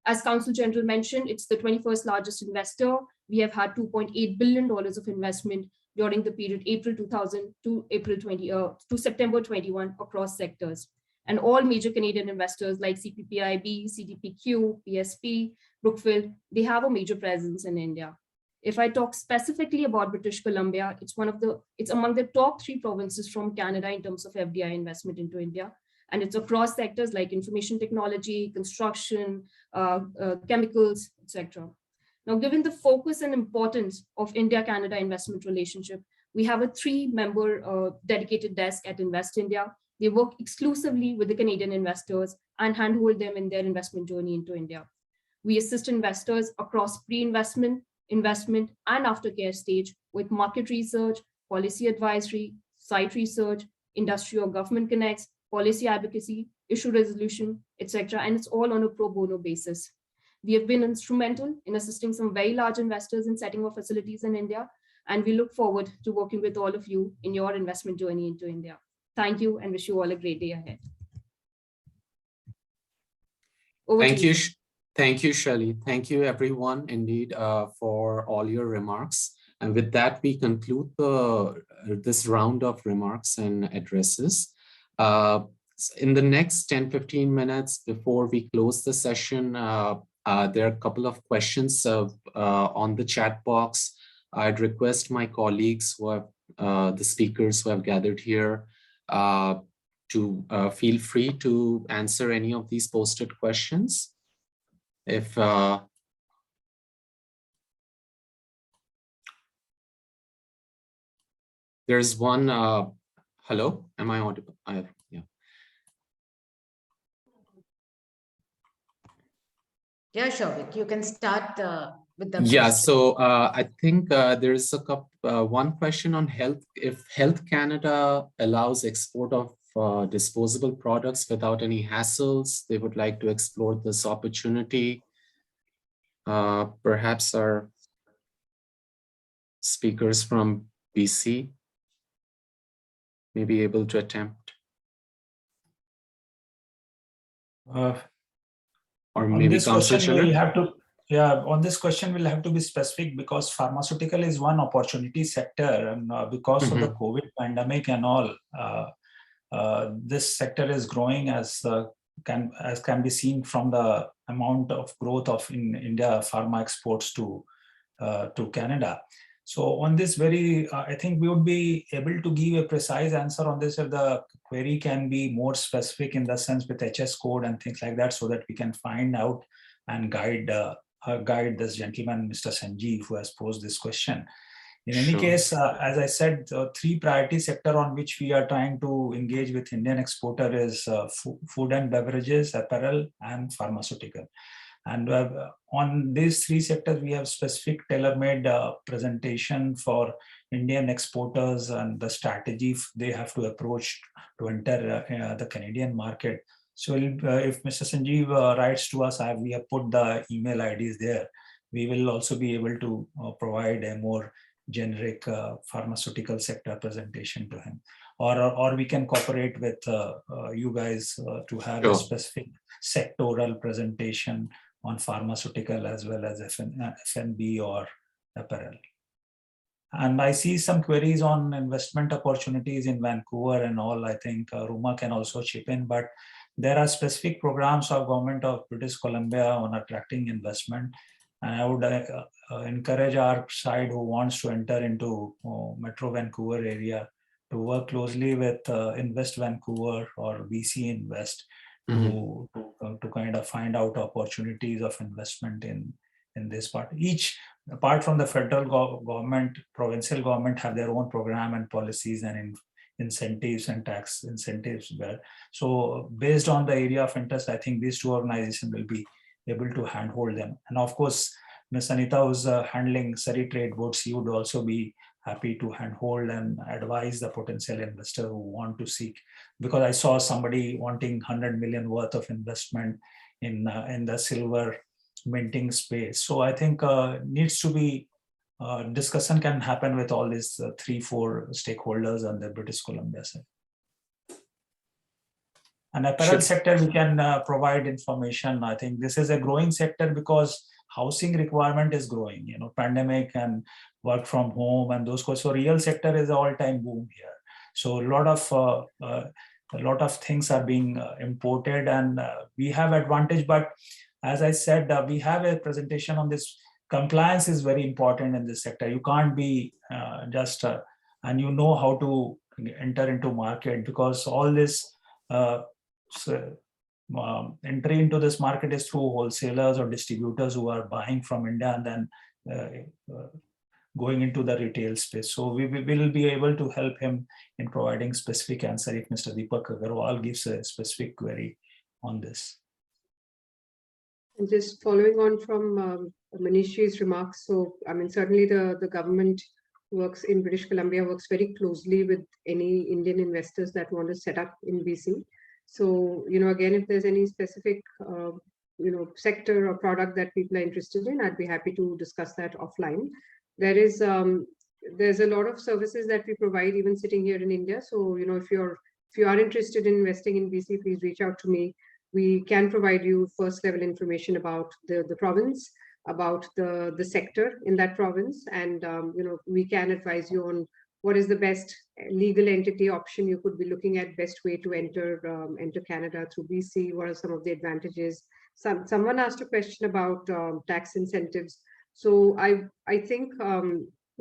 As Consul General mentioned, it's the 21st largest investor. We have had $2.8 billion of investment during the period April 2000 to April 20 to September 21 across sectors. And all major Canadian investors like CPPIB, CDPQ, PSP, Brookfield, they have a major presence in India. If I talk specifically about British Columbia, it's among the top 3 provinces from Canada in terms of FDI investment into India. And it's across sectors like information technology, construction, chemicals, etc. Now, given the focus and importance of India-Canada investment relationship, we have a 3-member dedicated desk at Invest India. They work exclusively with the Canadian investors and handhold them in their investment journey into India. We assist investors across pre-investment, investment, and aftercare stage with market research, policy advisory, site research, industry or government connects, policy advocacy, issue resolution, etc. And it's all on a pro bono basis. We have been instrumental in assisting some very large investors in setting up facilities in India, and we look forward to working with all of you in your investment journey into India. Thank you and wish you all a great day ahead. Thank you, Shelley. Thank you, everyone, indeed, for all your remarks. And with that, we conclude this round of remarks and addresses. In the next 10-15 minutes before we close the session, there are a couple of questions on the chat box. I'd request my colleagues who have the speakers who have gathered here to feel free to answer any of these posted questions. If there's one, hello, am I audible? Yeah. Yeah, Shobhik, you can start with the Yeah, question. so I think there's one question on health. If Health Canada allows export of disposable products without any hassles, they would like to explore this opportunity. Perhaps our speakers from BC may be able to attempt. Or maybe Consul General. On this question, we'll have to be specific because pharmaceutical is one opportunity sector, and because of the COVID pandemic and all, this sector is growing as can be seen from the amount of growth of India pharma exports to Canada. So on this I think we would be able to give a precise answer on this if the query can be more specific in the sense with HS code and things like that, so that we can find out and guide this gentleman, Mr. Sanjeev, who has posed this question. In any case, as I said, 3 priority sector on which we are trying to engage with Indian exporter is food and beverages, apparel, and pharmaceutical. And on these 3 sectors, we have specific tailor-made presentation for Indian exporters and the strategy they have to approach to enter the Canadian market. So if Mr. Sanjeev writes to us, we have put the email IDs there. We will also be able to provide a more generic pharmaceutical sector presentation to him. Or we can cooperate with you guys to have a specific sectoral presentation on pharmaceutical as well as F&B or apparel. And I see some queries on investment opportunities in Vancouver and all. I think Rooma can also chip in, but there are specific programs of Government of British Columbia on attracting investment. And I would encourage our side who wants to enter into Metro Vancouver area to work closely with Invest Vancouver or VC Invest to kind of find out opportunities of investment in this part. Each, apart from the federal government, provincial government have their own program and policies and incentives and tax incentives there. So based on the area of interest, I think these two organizations will be able to handhold them. And of course, Ms. Anita was handling Surrey trade boards. She would also be happy to handhold and advise the potential investor who want to seek, because I saw somebody wanting 100 million worth of investment in the silver minting space. So I think needs to be discussion can happen with all these 3-4 stakeholders on the British Columbia side. And apparel sector, we can provide information. I think this is a growing sector because housing requirement is growing, pandemic and work from home and those courses. So real sector is all-time boom here. So a lot of things are being imported, and we have advantage. But as I said, we have a presentation on this. Compliance is very important in this sector. You can't be just, and how to enter into market, because all this entry into this market is through wholesalers or distributors who are buying from India and then going into the retail space. So we will be able to help him in providing specific answer if Mr. Deepak Agarwal gives a specific query on this. And just following on from Manish's remarks, so I mean, certainly the government works in British Columbia, works very closely with any Indian investors that want to set up in BC. So, again, if there's any specific, sector or product that people are interested in, I'd be happy to discuss that offline. There's a lot of services that we provide even sitting here in India. So, if you are interested in investing in BC, please reach out to me. We can provide you first level information about the province, about the sector in that province, and we can advise you on what is the best legal entity option you could be looking at, best way to enter Canada through BC, what are some of the advantages. Someone asked a question about tax incentives. So I think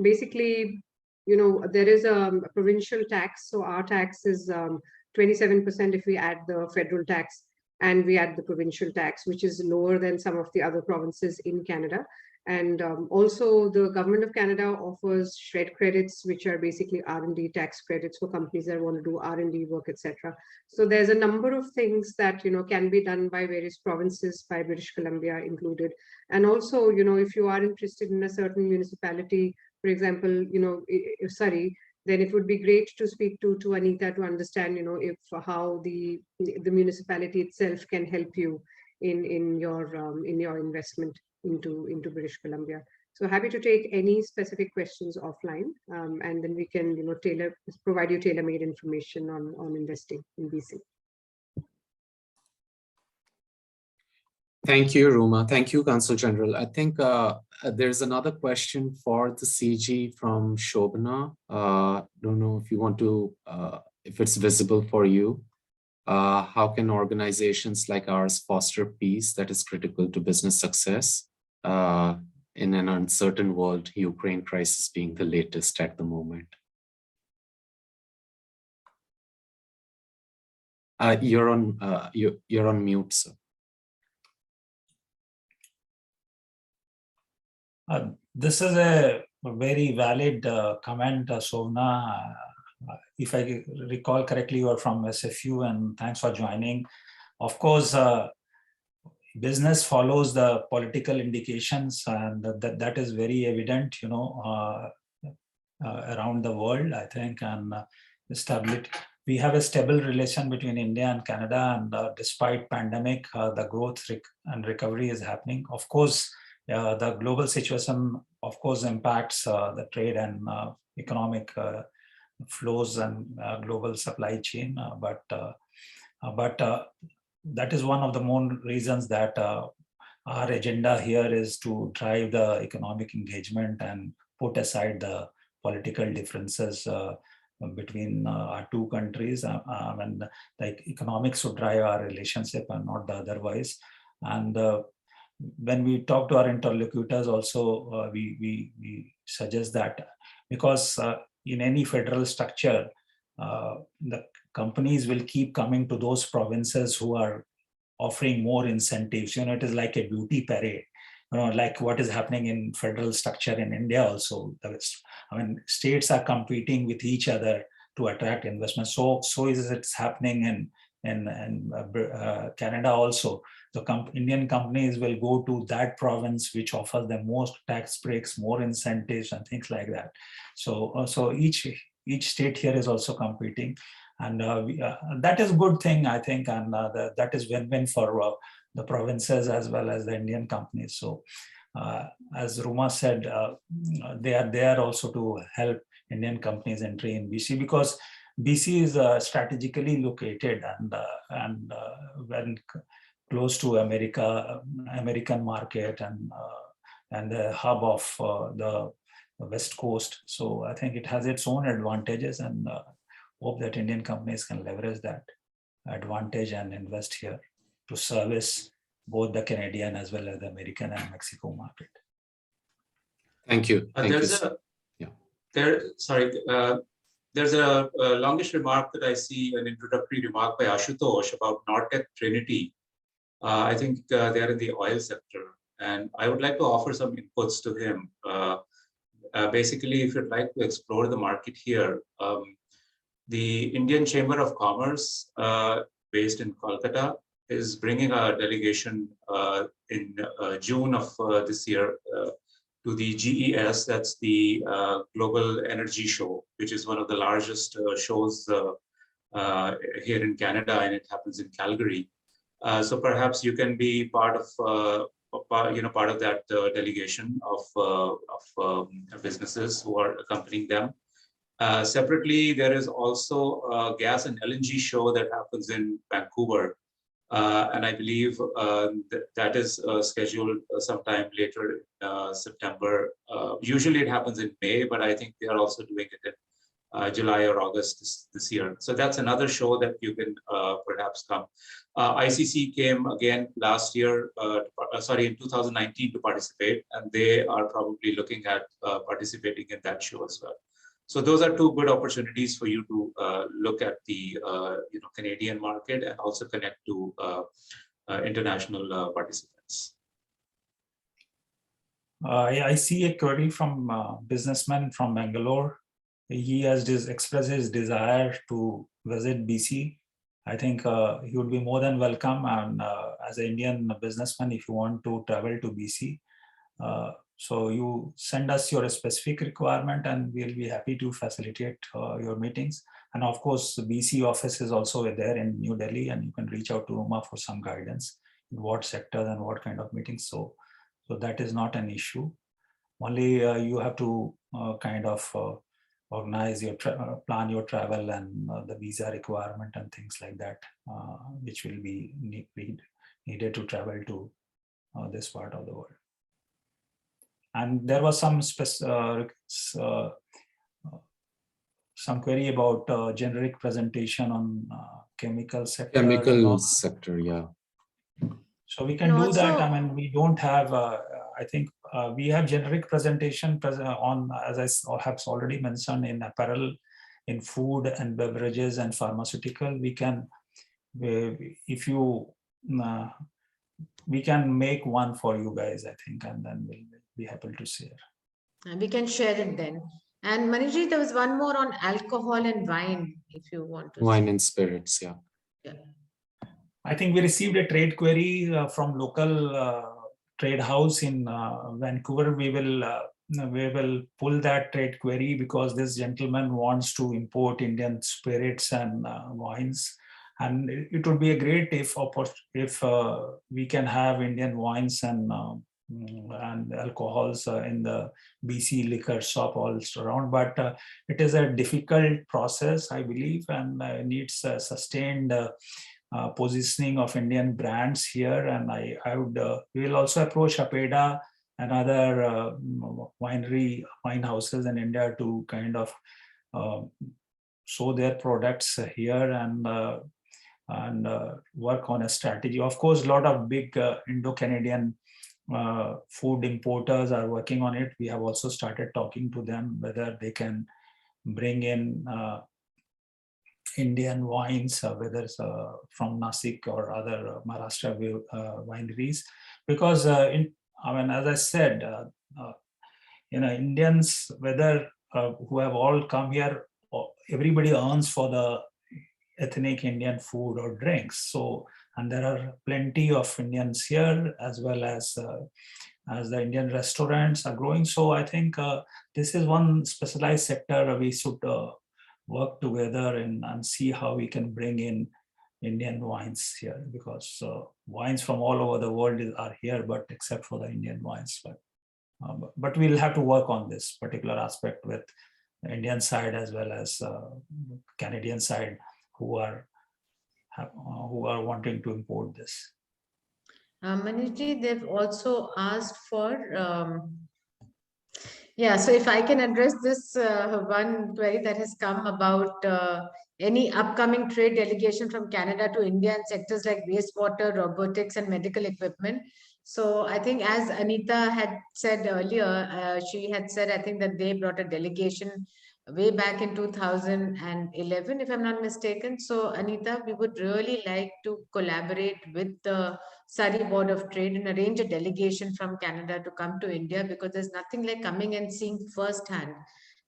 basically, there is a provincial tax. So our tax is 27% if we add the federal tax and we add the provincial tax, which is lower than some of the other provinces in Canada. And also the government of Canada offers SHRED credits, which are basically R&D tax credits for companies that want to do R&D work, etc. So there's a number of things that, can be done by various provinces, by British Columbia included. And also, if you are interested in a certain municipality, for example, Surrey, then it would be great to speak to Anita to understand, if how the municipality itself can help you in your investment into British Columbia. So happy to take any specific questions offline, and then we can provide you tailor-made information on investing in BC. Thank you, Rooma. Thank you, Consul General. I think there's another question for the CG from Shobana. Don't know if you want to, if it's visible for you. How can organizations like ours foster peace that is critical to business success in an uncertain world, Ukraine crisis being the latest at the moment? You're on mute, sir. This is a very valid comment, Sovna. If I recall correctly, you are from SFU, and thanks for joining. Of course, business follows the political indications, and that is very evident, around the world, I think, and stability. We have a stable relation between India and Canada, and despite pandemic, the growth and recovery is happening. Of course, the global situation, of course, impacts the trade and economic flows and global supply chain, but that is one of the main reasons that our agenda here is to drive the economic engagement and put aside the political differences between our two countries, and like economics should drive our relationship and not the otherwise. And when we talk to our interlocutors also, we suggest that, because in any federal structure, the companies will keep coming to those provinces who are offering more incentives. It is like a beauty parade, like what is happening in federal structure in India also. States are competing with each other to attract investment. So is it's happening in Canada also. The Indian companies will go to that province which offers them most tax breaks, more incentives, and things like that. So each state here is also competing, and that is a good thing, I think, and that is win-win for the provinces as well as the Indian companies. So as Rooma said, they are there also to help Indian companies entry in BC, because BC is strategically located and when close to American market and the hub of the West Coast. So I think it has its own advantages, and hope that Indian companies can leverage that advantage and invest here to service both the Canadian as well as the American and Mexico market. Thank you. There's a longish remark that I see, an introductory remark by Ashutosh about Nortec Trinity. I think they're in the oil sector, and I would like to offer some inputs to him. Basically, if you'd like to explore the market here, the Indian Chamber of Commerce, based in Kolkata, is bringing a delegation in June of this year to the GES, that's the Global Energy Show, which is one of the largest shows here in Canada, and it happens in Calgary. So perhaps you can be part of that delegation of businesses who are accompanying them. Separately, there is also a gas and LNG show that happens in Vancouver. And I believe that is scheduled sometime later in September. Usually it happens in May, but I think they are also doing it in July or August this year. So that's another show that you can perhaps come. ICC came again last year, in 2019 to participate, and they are probably looking at participating in that show as well. So those are two good opportunities for you to look at the Canadian market and also connect to international participants. I see a query from a businessman from Bangalore. He has expressed his desire to visit BC. I think he would be more than welcome, and as an Indian businessman, if you want to travel to BC, so you send us your specific requirement and we'll be happy to facilitate your meetings. And of course, the BC office is also there in New Delhi, and you can reach out to Rooma for some guidance in what sectors and what kind of meetings. So that is not an issue. Only you have to organize your plan your travel and the visa requirement and things like that, which will be needed to travel to this part of the world. And there was some query about generic presentation on chemical sector. Chemical sector, yeah. So we can do that. I mean, we don't have, I think we have generic presentation on, as I have already mentioned, in apparel, in food and beverages and pharmaceutical. We can, if you, we can make one for you guys, I think, and then we'll be happy to share. We can share it then. And Manish, there was one more on alcohol and wine, if you want to. Wine and spirits, yeah. Yeah. I think we received a trade query from local trade house in Vancouver. We will pull that trade query because this gentleman wants to import Indian spirits and wines. And it would be a great if we can have Indian wines and alcohols in the BC liquor shop all around. But it is a difficult process, I believe, and needs a sustained positioning of Indian brands here. And we will also approach Apeda and other wine houses in India to kind of show their products here and work on a strategy. Of course, a lot of big Indo-Canadian food importers are working on it. We have also started talking to them whether they can bring in Indian wines, whether it's from Nasik or other Maharashtra wineries, because as I said, Indians, whether who have all come here, everybody earns for the ethnic Indian food or drinks. So, and there are plenty of Indians here, as well as the Indian restaurants are growing. So I think this is one specialized sector we should work together and see how we can bring in Indian wines here, because wines from all over the world are here, but except for the Indian wines. But we'll have to work on this particular aspect with the Indian side as well as Canadian side, who are wanting to import this. Manish, they've also asked for yeah, so if I can address this one query that has come about any upcoming trade delegation from Canada to India in sectors like wastewater, robotics, and medical equipment. So I think, as Anita had said earlier, she had said, I think that they brought a delegation way back in 2011, if I'm not mistaken. So Anita, we would really like to collaborate with the Surrey Board of Trade and arrange a delegation from Canada to come to India, because there's nothing like coming and seeing firsthand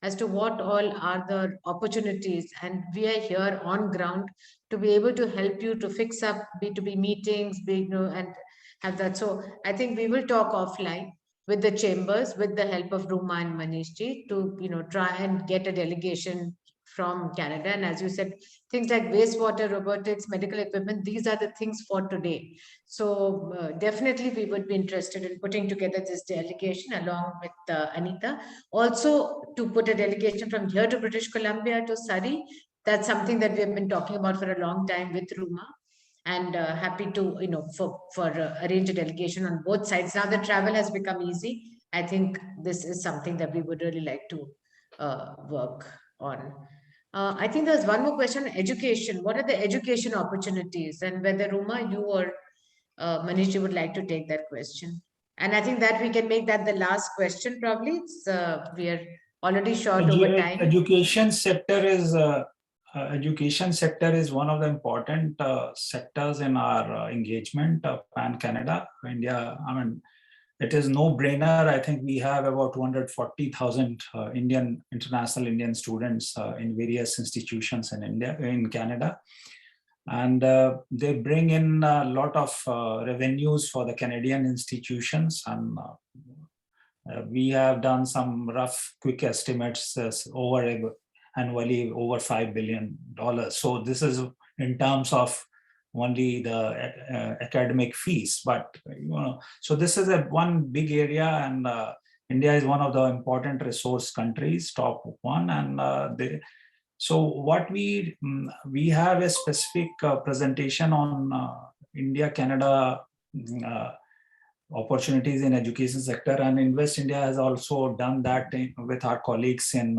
as to what all are the opportunities. And we are here on ground to be able to help you to fix up B2B meetings, and have that. So I think we will talk offline with the chambers, with the help of Rooma and Manish ji, to try and get a delegation from Canada. And as you said, things like wastewater, robotics, medical equipment, these are the things for today. So definitely we would be interested in putting together this delegation along with Anita. Also, to put a delegation from here to British Columbia to Surrey, that's something that we have been talking about for a long time with Rooma. And happy to, for arrange a delegation on both sides. Now that travel has become easy, I think this is something that we would really like to work on. I think there's one more question on education. What are the education opportunities? And whether Rooma, you or Manish, you would like to take that question. And I think that we can make that the last question probably. We are already short over time. Education sector is one of the important sectors in our engagement of Pan-Canada, India. It is no brainer. I think we have about 240,000 international Indian students in various institutions in Canada. And they bring in a lot of revenues for the Canadian institutions. And we have done some rough, quick estimates annually over $5 billion. So this is in terms of only the academic fees, but so this is one big area, and India is one of the important resource countries, top one, and so what we have a specific presentation on India-Canada opportunities in education sector, and Invest India has also done that with our colleagues in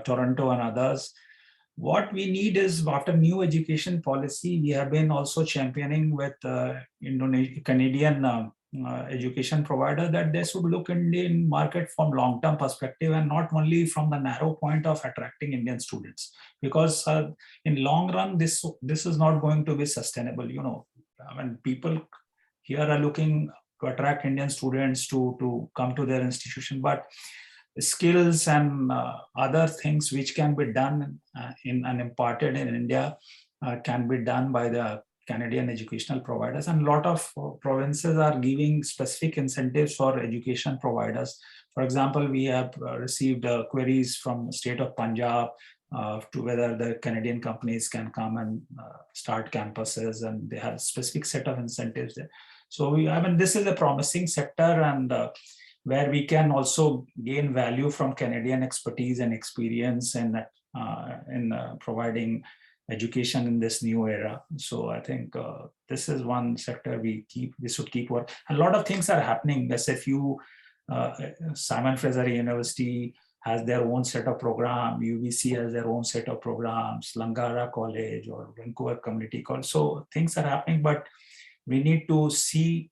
Toronto and others. What we need is, after new education policy, we have been also championing with Canadian education provider that they should look Indian market from long-term perspective and not only from the narrow point of attracting Indian students, because in long run this is not going to be sustainable. People here are looking to attract Indian students to come to their institution, but skills and other things which can be done and imparted in India can be done by the Canadian educational providers, and a lot of provinces are giving specific incentives for education providers. For example, we have received queries from the state of Punjab to whether the Canadian companies can come and start campuses, and they have a specific set of incentives there. So this is a promising sector, and where we can also gain value from Canadian expertise and experience in providing education in this new era. So I think this is one sector we should keep working. A lot of things are happening. SFU, Simon Fraser University has their own set of programs. UBC has their own set of programs. Langara College or Vancouver Community College. So things are happening, but we need to see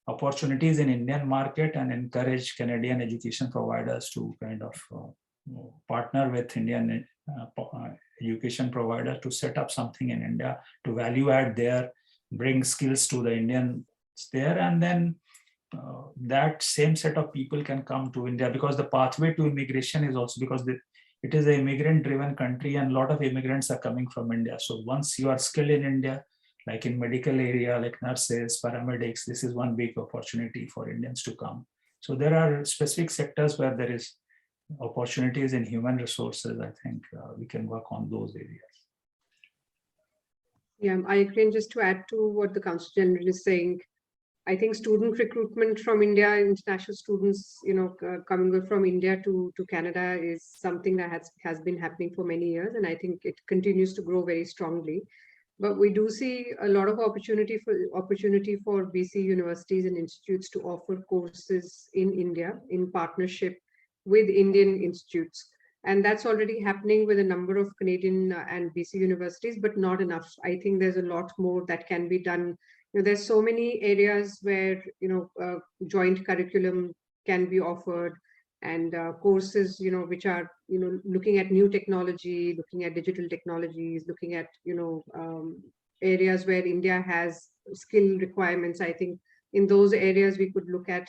opportunities in Indian market and encourage Canadian education providers to kind of partner with Indian education provider to set up something in India, to value add there, bring skills to the Indians there, and then that same set of people can come to India, because the pathway to immigration is also because it is an immigrant driven country and a lot of immigrants are coming from India. So once you are skilled in India, like in medical area, like nurses, paramedics, this is one big opportunity for Indians to come. So there are specific sectors where there is opportunities in human resources. I think we can work on those areas. Yeah, I agree. And just to add to what the Consul General is saying, I think student recruitment from India, international students, coming from India to Canada is something that has been happening for many years. And I think it continues to grow very strongly. But we do see a lot of opportunity for BC universities and institutes to offer courses in India in partnership with Indian institutes. And that's already happening with a number of Canadian and BC universities, but not enough. I think there's a lot more that can be done. There's so many areas where, joint curriculum can be offered, and courses, which are, looking at new technology, looking at digital technologies, looking at, areas where India has skill requirements. I think in those areas we could look at,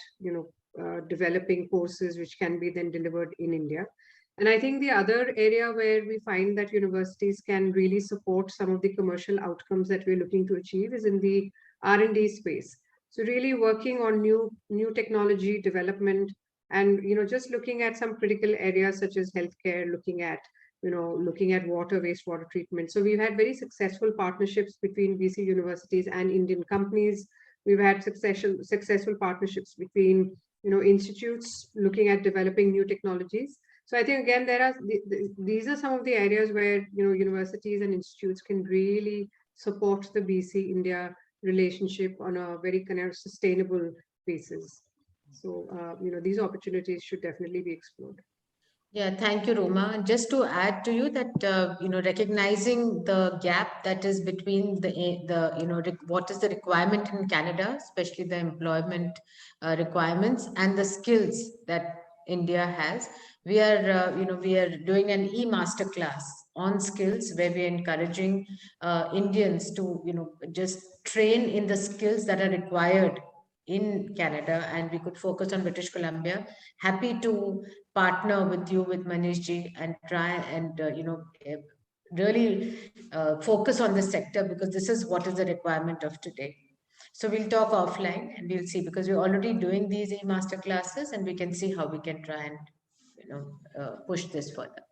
developing courses which can be then delivered in India. And I think the other area where we find that universities can really support some of the commercial outcomes that we're looking to achieve is in the R&D space. So really working on new technology development, and just looking at some critical areas such as healthcare, looking at water, wastewater treatment. So we've had very successful partnerships between BC universities and Indian companies. We've had successful partnerships between institutes looking at developing new technologies. So I think again these are some of the areas where universities and institutes can really support the BC India relationship on a very kind of sustainable basis. So, these opportunities should definitely be explored. Yeah, thank you, Rooma. Just to add to you that, recognizing the gap that is between what is the requirement in Canada, especially the employment requirements and the skills that India has. We are, we are doing an e-masterclass on skills where we are encouraging Indians to, just train in the skills that are required in Canada, and we could focus on British Columbia. Happy to partner with you, with Manish ji, and try and really focus on this sector, because this is what is the requirement of today. So we'll talk offline and we'll see, because we're already doing these e-master classes, and we can see how we can try and push this further.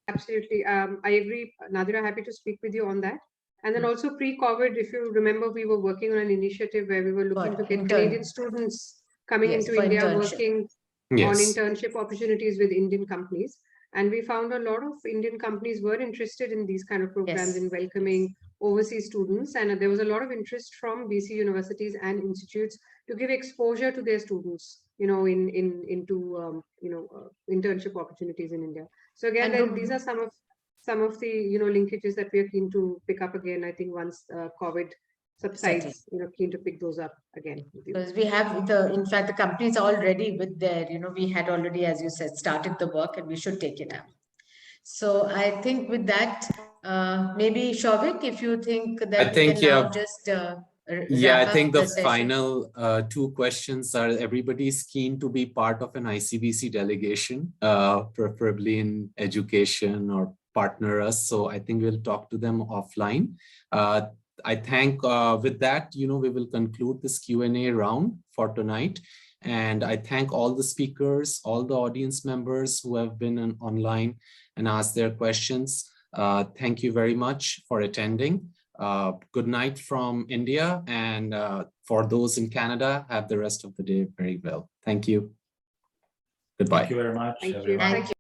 Absolutely, I agree, Nadira. Happy to speak with you on that. And then also pre-COVID, if you remember, we were working on an initiative where we were looking to get Canadian students coming into India, working on internship opportunities with Indian companies. And we found a lot of Indian companies were interested in these kind of programs in welcoming overseas students. And there was a lot of interest from BC universities and institutes to give exposure to their students, into internship opportunities in India. So again, these are some of the linkages that we are keen to pick up again. I think once COVID subsides, keen to pick those up again. Because we have in fact, the companies are already with their, we had already, as you said, started the work, and we should take it up. So I think with that, maybe Shouvik, if you think that we can now just I think the final two questions are: everybody's keen to be part of an ICBC delegation, preferably in education or partner us. So I think we'll talk to them offline. I think with that, we will conclude this Q&A round for tonight. And I thank all the speakers, all the audience members who have been online and asked their questions. Thank you very much for attending. Good night from India. And for those in Canada, have the rest of the day very well. Thank you. Goodbye. Thank you very much. Thank you.